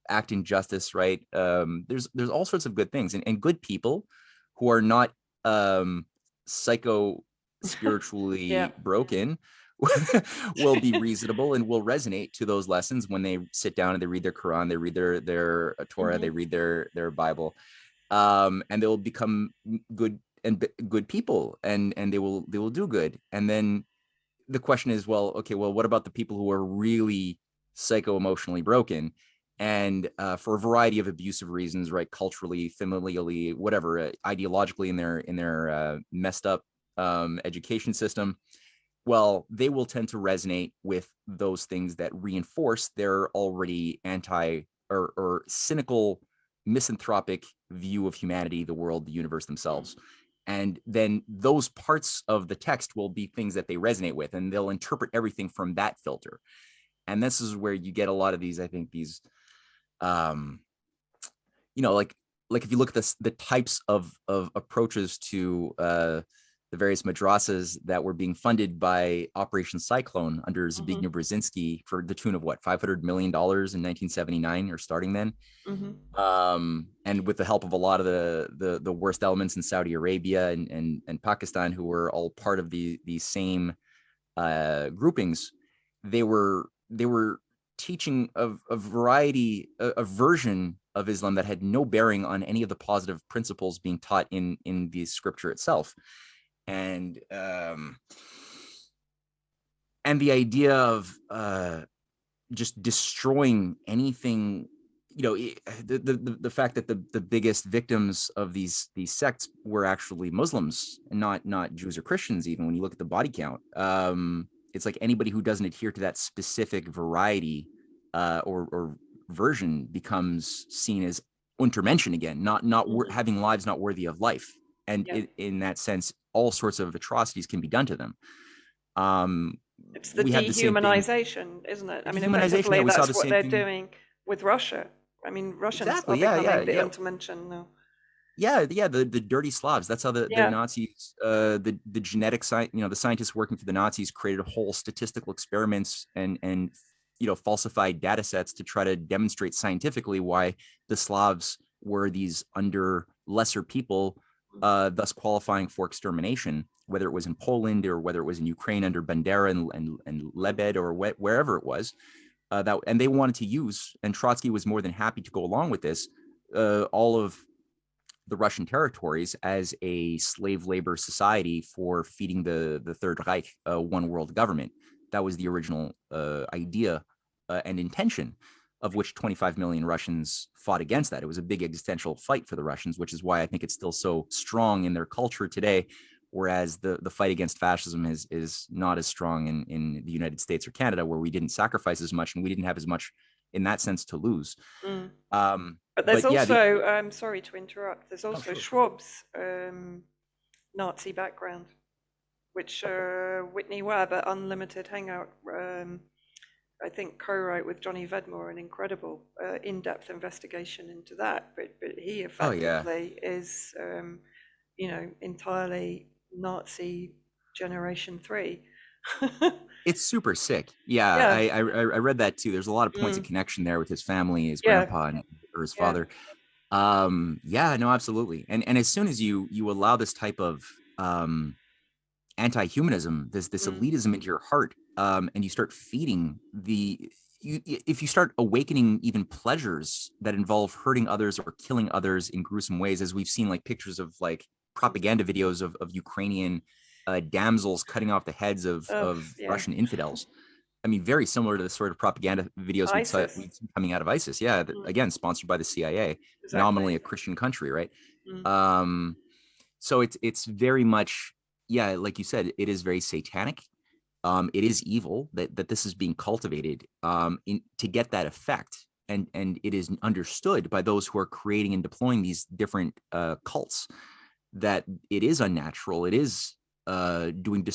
act in justice. Right? There's all sorts of good things, and good people who are not psycho yeah. spiritually broken will be reasonable and will resonate to those lessons when they sit down and they read their Quran, they read their Torah, Hmm. they read their Bible, and they'll become good and good people, and they will do good. And then the question is, well, okay, well, what about the people who are really psycho emotionally broken? And for a variety of abusive reasons, right, culturally, familially, whatever, ideologically, in their messed up education system, well, they will tend to resonate with those things that reinforce their already anti or cynical, misanthropic view of humanity, the world, the universe themselves. And then those parts of the text will be things that they resonate with, and they'll interpret everything from that filter. And this is where you get a lot of these, I think, um, like if you look at the types of approaches to the various madrasas that were being funded by Operation Cyclone under Hmm. Zbigniew Brzezinski for the tune of what, $500 million in 1979, or starting then, Hmm. and with the help of a lot of the worst elements in Saudi Arabia and Pakistan, who were all part of the same groupings. They were teaching of a variety, a version of Islam that had no bearing on any of the positive principles being taught in the scripture itself. and the idea of just destroying anything, the fact that the biggest victims of these sects were actually Muslims and not Jews or Christians. Even when you look at the body count, it's like anybody who doesn't adhere to that specific variety or version becomes seen as Untermenschen again, not having lives not worthy of life. And in that sense, all sorts of atrocities can be done to them. It's the We had the same thing. dehumanization, isn't it? I mean, Dehumanization. Yeah, effectively, we saw that's the what same they're thing. doing with Russia. I mean, Russians are Exactly. Yeah. becoming the Yeah. Untermenschen now. Yeah. The dirty Slavs. That's how the Yeah. Nazis, the genetic the scientists working for the Nazis created a whole statistical experiments and falsified data sets to try to demonstrate scientifically why the Slavs were these under lesser people, thus qualifying for extermination, whether it was in Poland or whether it was in Ukraine under Bandera and Lebed or wherever it was. And they wanted to use, and Trotsky was more than happy to go along with this, all of the Russian territories as a slave labor society for feeding the Third Reich, one world government. That was the original idea and intention, of which 25 million Russians fought against that. It was a big existential fight for the Russians, which is why I think it's still so strong in their culture today, whereas the fight against fascism is not as strong in the United States or Canada, where we didn't sacrifice as much and we didn't have as much in that sense to lose. But there's yeah, also, I'm sorry to interrupt, there's also sure. Schwab's Nazi background, which Whitney Webb at Unlimited Hangout, I think, co-wrote with Johnny Vedmore an incredible in-depth investigation into that. But he effectively is, entirely Nazi Generation 3. It's super sick. Yeah, I read that too. There's a lot of points of connection there with his family, his grandpa, or his father. Yeah, no, absolutely. And as soon as you allow this type of anti-humanism, this elitism into your heart, and you start feeding if you start awakening even pleasures that involve hurting others or killing others in gruesome ways, as we've seen like pictures of like propaganda videos of Ukrainian damsels cutting off the heads of Russian infidels. I mean, very similar to the sort of propaganda videos we'd see coming out of ISIS. Yeah, again, sponsored by the CIA, nominally a Christian country, right? So it's very much, yeah, like you said, it is very satanic. It is evil that this is being cultivated to get that effect. And it is understood by those who are creating and deploying these different cults that it is unnatural. It is doing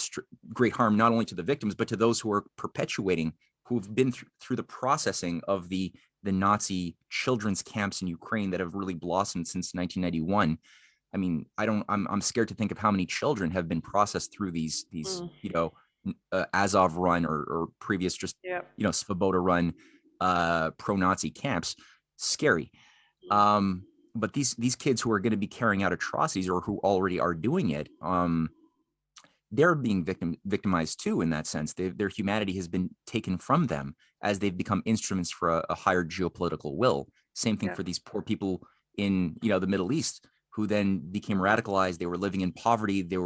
great harm, not only to the victims, but to those who are perpetuating, who've been through the processing of the Nazi children's camps in Ukraine that have really blossomed since 1991. I mean, I'm scared to think of how many children have been processed through these Azov run or previous just Svoboda run pro-Nazi camps. Scary. But these kids who are going to be carrying out atrocities or who already are doing it, they're being victimized too in that sense. Their humanity has been taken from them as they've become instruments for a higher geopolitical will. Same thing for these poor people in the Middle East who then became radicalized. They were living in poverty. They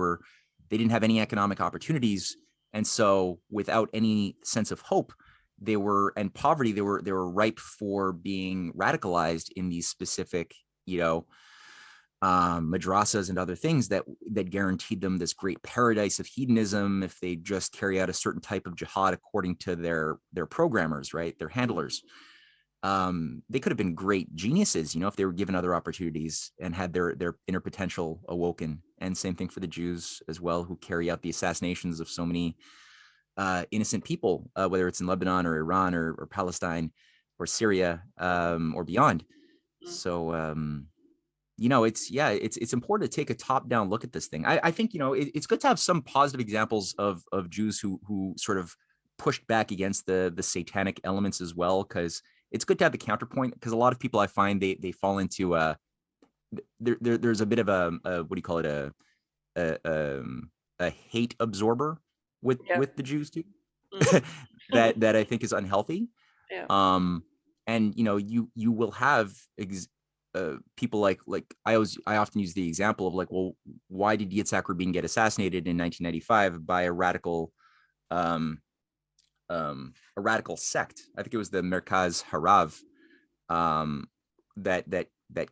didn't have any economic opportunities, and so without any sense of hope, they were ripe for being radicalized in these specific madrasas and other things that guaranteed them this great paradise of hedonism if they just carry out a certain type of jihad according to their programmers, right? Their handlers. They could have been great geniuses, if they were given other opportunities and had their inner potential awoken. And same thing for the Jews as well, who carry out the assassinations of so many innocent people, whether it's in Lebanon or Iran or Palestine or Syria or beyond. So it's important to take a top-down look at this thing. I think it's good to have some positive examples of Jews who sort of pushed back against the satanic elements as well, because it's good to have the counterpoint, because a lot of people I find they fall into there's a bit of a what do you call it, a hate absorber with the Jews too, that I think is unhealthy. And you will have people like I often use the example of like, well, why did Yitzhak Rabin get assassinated in 1995 by um, a radical sect? I think it was the Merkaz Harav, um, that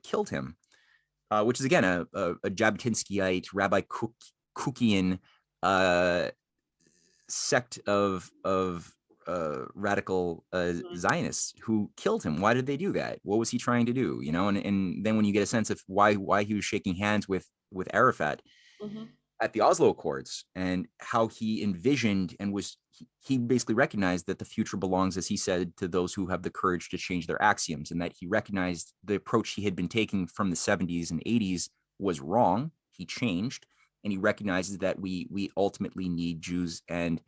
killed him, which is again a Jabotinskyite, Rabbi Kukian sect of radical Mm-hmm. Zionists who killed him. Why did they do that? What was he trying to do? You know, and then when you get a sense of why he was shaking hands with Arafat Mm-hmm. at the Oslo Accords, and how he envisioned and was he basically recognized that the future belongs, as he said, to those who have the courage to change their axioms, and that he recognized the approach he had been taking from the 70s and 80s was wrong. He changed, and he recognizes that we ultimately need Jews and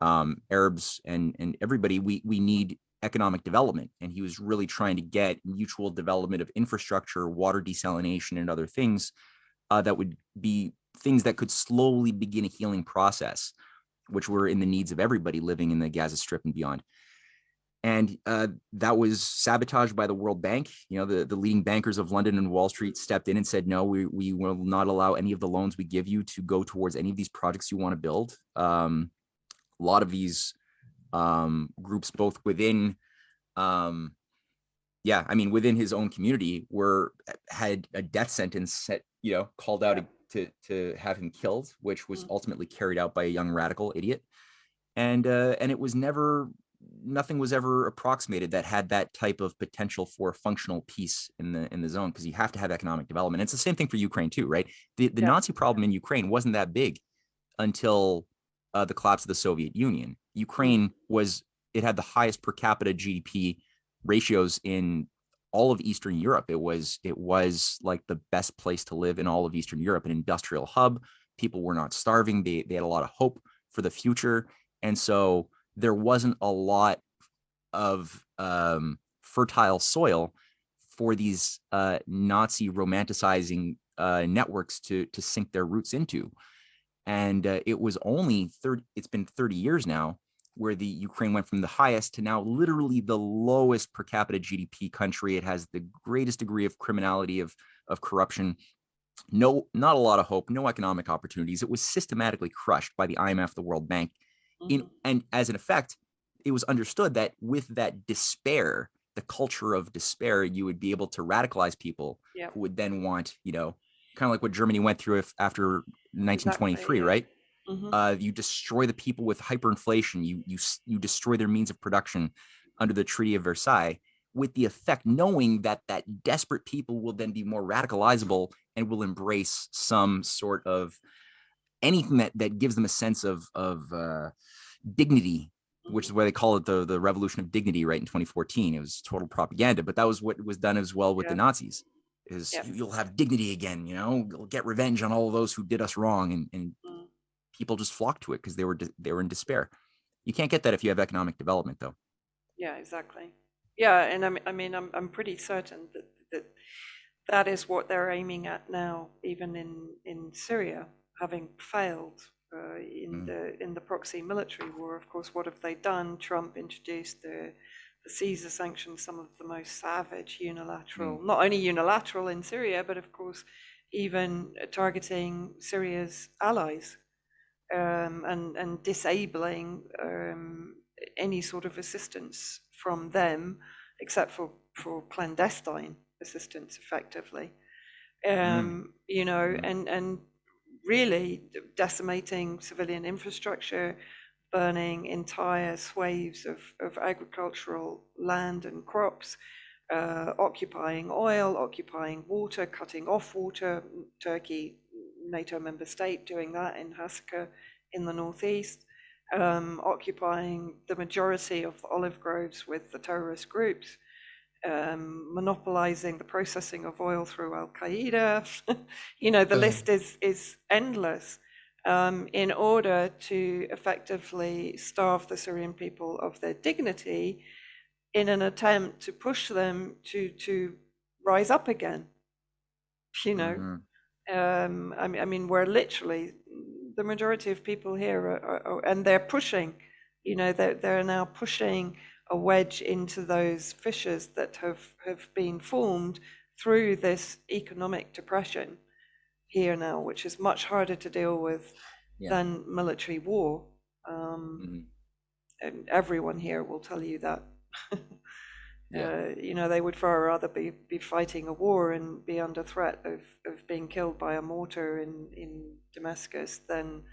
Arabs and everybody. We need economic development, and he was really trying to get mutual development of infrastructure, water desalination, and other things that would be things that could slowly begin a healing process, which were in the needs of everybody living in the Gaza Strip and beyond. And that was sabotaged by the World Bank. You know, the leading bankers of London and Wall Street stepped in and said, no, we will not allow any of the loans we give you to go towards any of these projects you want to build. A lot of these groups, both within within his own community, had a death sentence set, called out to have him killed, which was ultimately carried out by a young radical idiot. And it was nothing was ever approximated that had that type of potential for functional peace in the zone, because you have to have economic development. It's the same thing for Ukraine too, right? The Nazi problem in Ukraine wasn't that big until the collapse of the Soviet Union. Ukraine had the highest per capita GDP ratios in all of Eastern Europe. It was like the best place to live in all of Eastern Europe, an industrial hub. People were not starving. They had a lot of hope for the future. And so there wasn't a lot of fertile soil for these Nazi romanticizing networks to sink their roots into. And it was only it's been 30 years now where the Ukraine went from the highest to now literally the lowest per capita GDP country. It has the greatest degree of criminality, of corruption. No, not a lot of hope, no economic opportunities. It was systematically crushed by the IMF, the World Bank. And as an effect, it was understood that with that despair, the culture of despair, you would be able to radicalize people who would then want, kind of like what Germany went through after 1923, right? You destroy the people with hyperinflation. You destroy their means of production under the Treaty of Versailles, with the effect, knowing that desperate people will then be more radicalizable and will embrace some sort of anything that gives them a sense of dignity, which is why they call it the revolution of dignity, right? In 2014, it was total propaganda, but that was what was done as well with the Nazis. You'll have dignity again, you'll get revenge on all of those who did us wrong, and people just flocked to it because they were in despair. You can't get that if you have economic development, though. Yeah, exactly. Yeah, and I'm pretty certain that is what they're aiming at now, even in Syria, having failed in the proxy military war. Of course, what have they done? Trump introduced the Caesar sanctions, some of the most savage unilateral, not only unilateral in Syria, but of course even targeting Syria's allies, and disabling any sort of assistance from them, except for clandestine assistance, effectively. And really decimating civilian infrastructure, burning entire swathes of agricultural land and crops, occupying oil, occupying water, cutting off water. Turkey, NATO member state, doing that in Hasaka in the northeast, occupying the majority of the olive groves with the terrorist groups, monopolizing the processing of oil through Al-Qaeda. The list is endless, in order to effectively starve the Syrian people of their dignity in an attempt to push them to rise up again. I mean, we're literally, the majority of people here are and they're pushing, they're now pushing a wedge into those fissures that have been formed through this economic depression here now, which is much harder to deal with than military war. And everyone here will tell you that. They would far rather be fighting a war and be under threat of being killed by a mortar in Damascus than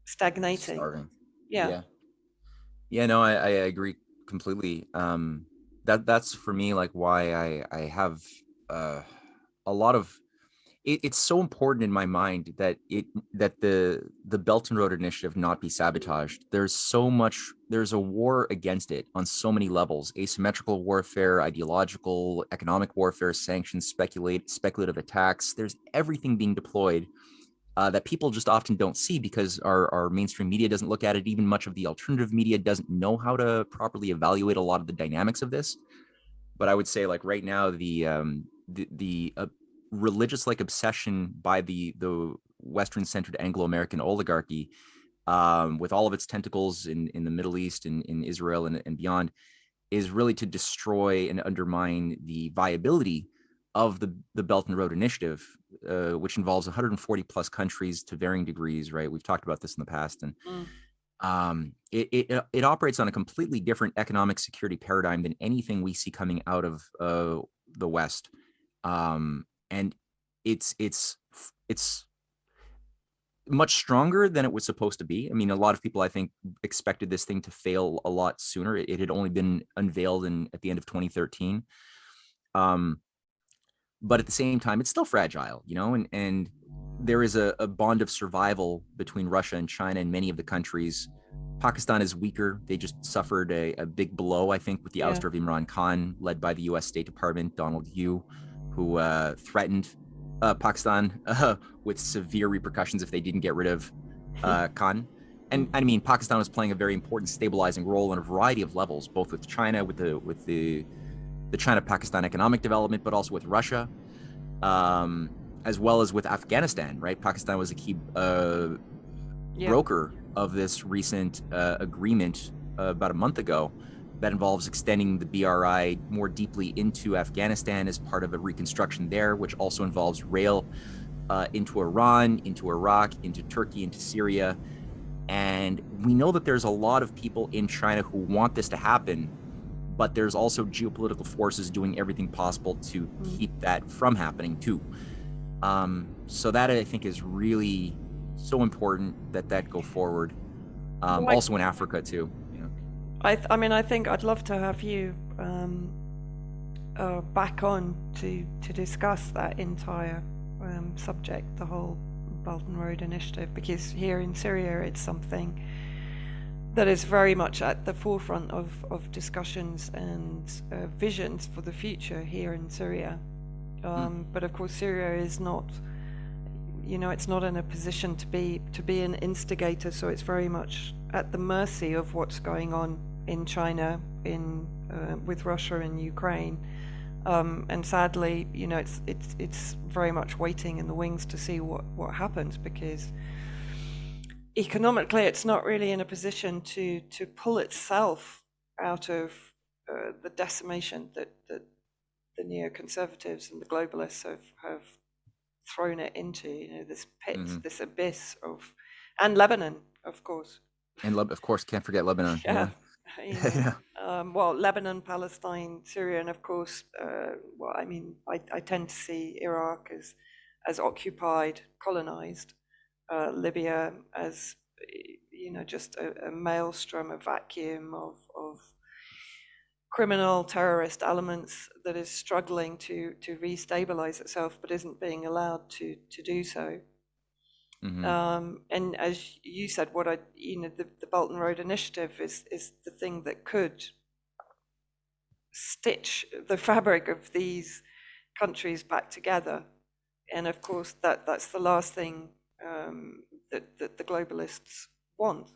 stagnating. Starving. Yeah. No, I agree completely. That's for me, like, why I have a lot of it's so important in my mind that the Belt and Road Initiative not be sabotaged. There's a war against it on so many levels: asymmetrical warfare, ideological, economic warfare, sanctions, speculative attacks. There's everything being deployed that people just often don't see because our mainstream media doesn't look at it. Even much of the alternative media doesn't know how to properly evaluate a lot of the dynamics of this. But I would say, like, right now, the religious like obsession by the Western-centered Anglo-American oligarchy, with all of its tentacles in the Middle East and in Israel and beyond, is really to destroy and undermine the viability of the Belt and Road Initiative, which involves 140 plus countries to varying degrees. Right, we've talked about this in the past, and it operates on a completely different economic security paradigm than anything we see coming out of the West, and it's much stronger than it was supposed to be. I mean, a lot of people, I think, expected this thing to fail a lot sooner. It had only been unveiled at the end of 2013. But at the same time, it's still fragile, and there is a bond of survival between Russia and China and many of the countries. Pakistan is weaker. They just suffered a big blow, I think, with the ouster of Imran Khan, led by the U.S. State Department, Donald Yu, who threatened Pakistan with severe repercussions if they didn't get rid of Khan. And I mean, Pakistan was playing a very important stabilizing role on a variety of levels, both with China, with the China-Pakistan economic development, but also with Russia, as well as with Afghanistan, right? Pakistan was a key broker of this recent agreement about a month ago that involves extending the BRI more deeply into Afghanistan as part of a reconstruction there, which also involves rail into Iran, into Iraq, into Turkey, into Syria. And we know that there's a lot of people in China who want this to happen, but there's also geopolitical forces doing everything possible to keep that from happening too. So that, I think, is really so important that go forward. Also in Africa too. I mean, I think I'd love to have you back on to discuss that entire subject, the whole Belt and Road Initiative, because here in Syria it's something that is very much at the forefront of discussions and visions for the future here in Syria. But of course, Syria is not, it's not in a position to be an instigator, so it's very much at the mercy of what's going on in China, with Russia and Ukraine. And sadly, it's very much waiting in the wings to see what happens, because economically it's not really in a position to pull itself out of the decimation that the neoconservatives and the globalists have thrown it into, this pit, this abyss of, and Lebanon, of course. And of course, can't forget Lebanon. Well, Lebanon, Palestine, Syria, and of course, I mean, I tend to see Iraq as occupied, colonized, Libya as, just a maelstrom, a vacuum of criminal terrorist elements that is struggling to restabilize itself, but isn't being allowed to do so. And as you said, the Belt and Road Initiative is the thing that could stitch the fabric of these countries back together. And of course, that's the last thing that the globalists want.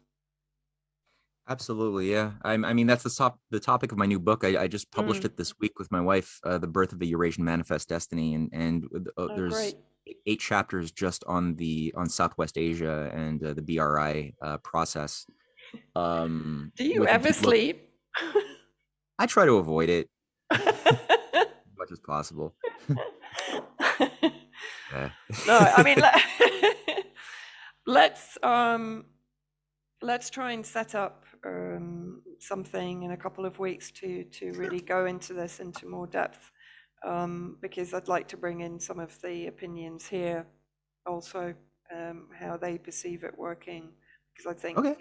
Absolutely, yeah. I mean, that's the topic of my new book. I just published it this week with my wife, The Birth of the Eurasian Manifest Destiny, and there's great. 8 chapters just on Southwest Asia and the BRI process. Do you ever sleep? I try to avoid it as much as possible. possible. Yeah. No, I mean, let's try and set up something in a couple of weeks to really go into this into more depth, because I'd like to bring in some of the opinions here also, how they perceive it working, because I think Okay.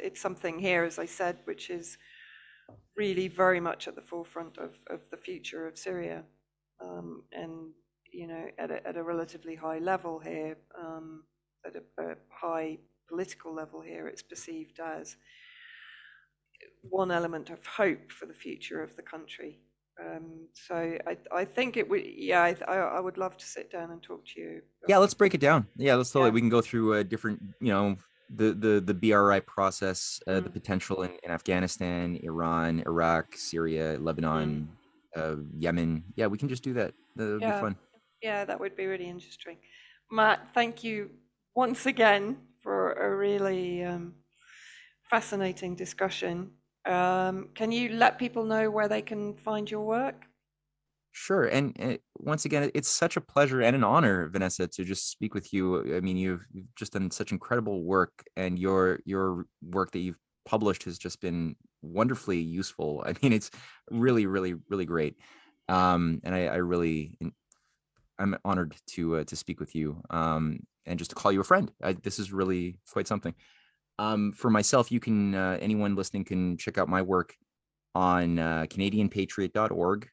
it's something here, as I said, which is really very much at the forefront of the future of Syria, and at a relatively high level here, at a high political level here, it's perceived as one element of hope for the future of the country. So I think it would, yeah, I would love to sit down and talk to you. Yeah, let's break it down. Yeah, let's totally. Yeah. We can go through different, the BRI process, the Mm, potential in Afghanistan, Iran, Iraq, Syria, mm. Lebanon, Yemen. Yeah, we can just do that. That would be Yeah, fun. yeah, that would be really interesting. Matt, thank you once again for a really fascinating discussion. Can you let people know where they can find your work? Sure. And once again, it's such a pleasure and an honor, Vanessa, to just speak with you. I mean, you've just done such incredible work, and your work that you've published has just been wonderfully useful. I mean, it's really, really, really great. And I really, I'm honored to speak with you, and just to call you a friend. This is really quite something. For myself, you can anyone listening can check out my work on CanadianPatriot.org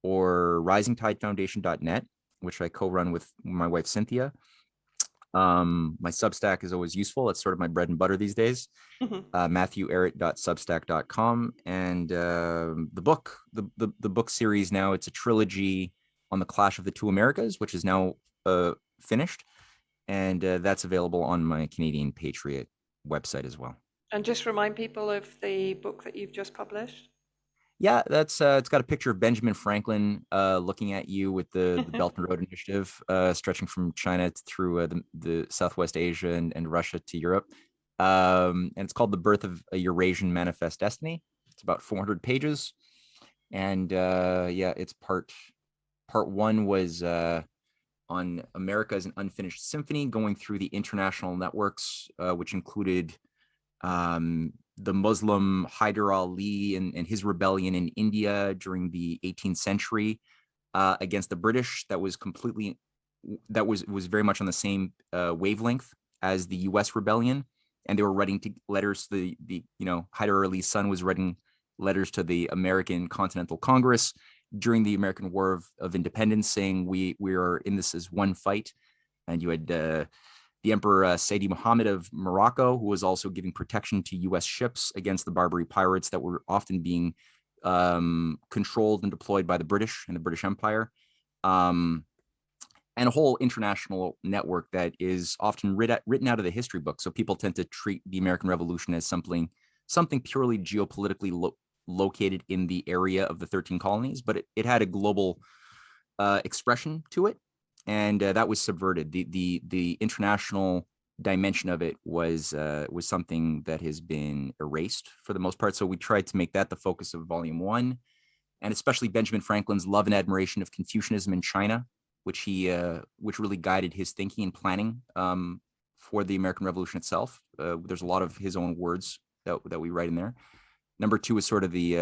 or risingtidefoundation.net, which I co-run with my wife Cynthia. My Substack is always useful. It's sort of my bread and butter these days. MatthewEhret.substack.com, and the book series now, it's a trilogy on the clash of the two Americas, which is now finished, and that's available on my Canadian Patriot website as well. And just remind people of the book that you've just published. Yeah, that's it's got a picture of Benjamin Franklin looking at you with the Belt and Road Initiative stretching from China through the Southwest Asia and Russia to Europe. And it's called The Birth of a Eurasian Manifest Destiny. It's about 400 pages. And yeah, it's part one was on America as an Unfinished Symphony, going through the international networks, which included the Muslim Hyder Ali and his rebellion in India during the 18th century against the British. That was very much on the same wavelength as the U.S. rebellion, and they were writing letters to the Hyder Ali's son was writing letters to the American Continental Congress during the American War of Independence, saying we are in this as one fight. And you had the Emperor Saidi Muhammad of Morocco, who was also giving protection to U.S. ships against the Barbary pirates that were often being controlled and deployed by the British and the British Empire. And a whole international network that is often written out of the history book. So people tend to treat the American Revolution as something purely geopolitically located in the area of the 13 colonies, but it had a global expression to it, and that was subverted. The international dimension of it was something that has been erased for the most part. So we tried to make that the focus of volume 1, and especially Benjamin Franklin's love and admiration of Confucianism in China, which really guided his thinking and planning for the American Revolution itself. There's a lot of his own words that we write in there. Number 2 is sort of the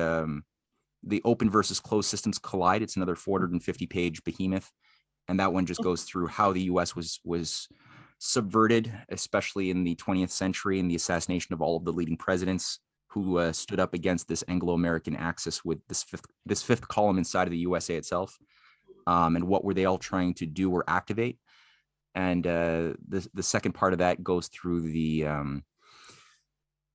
open versus closed systems collide. It's another 450-page behemoth, and that one just goes through how the U.S. was subverted, especially in the 20th century, and the assassination of all of the leading presidents who stood up against this Anglo-American axis with this fifth column inside of the USA itself. And what were they all trying to do or activate? And the second part of that goes through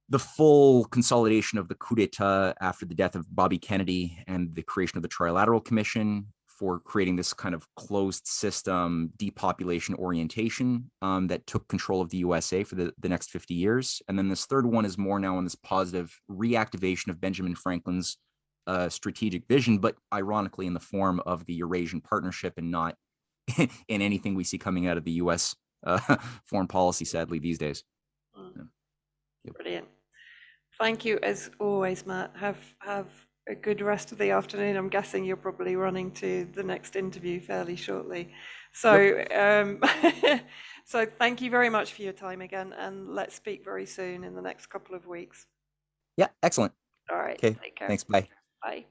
the full consolidation of the coup d'etat after the death of Bobby Kennedy and the creation of the Trilateral Commission for creating this kind of closed system depopulation orientation that took control of the USA for the next 50 years. And then this third one is more now on this positive reactivation of Benjamin Franklin's strategic vision, but ironically in the form of the Eurasian Partnership and not in anything we see coming out of the US foreign policy, sadly, these days. Brilliant. Thank you as always, Matt. Have a good rest of the afternoon. I'm guessing you're probably running to the next interview fairly shortly. Yep. So, so thank you very much for your time again, and let's speak very soon in the next couple of weeks. Yeah, excellent. All right, Okay, take care. thanks. Bye. Bye.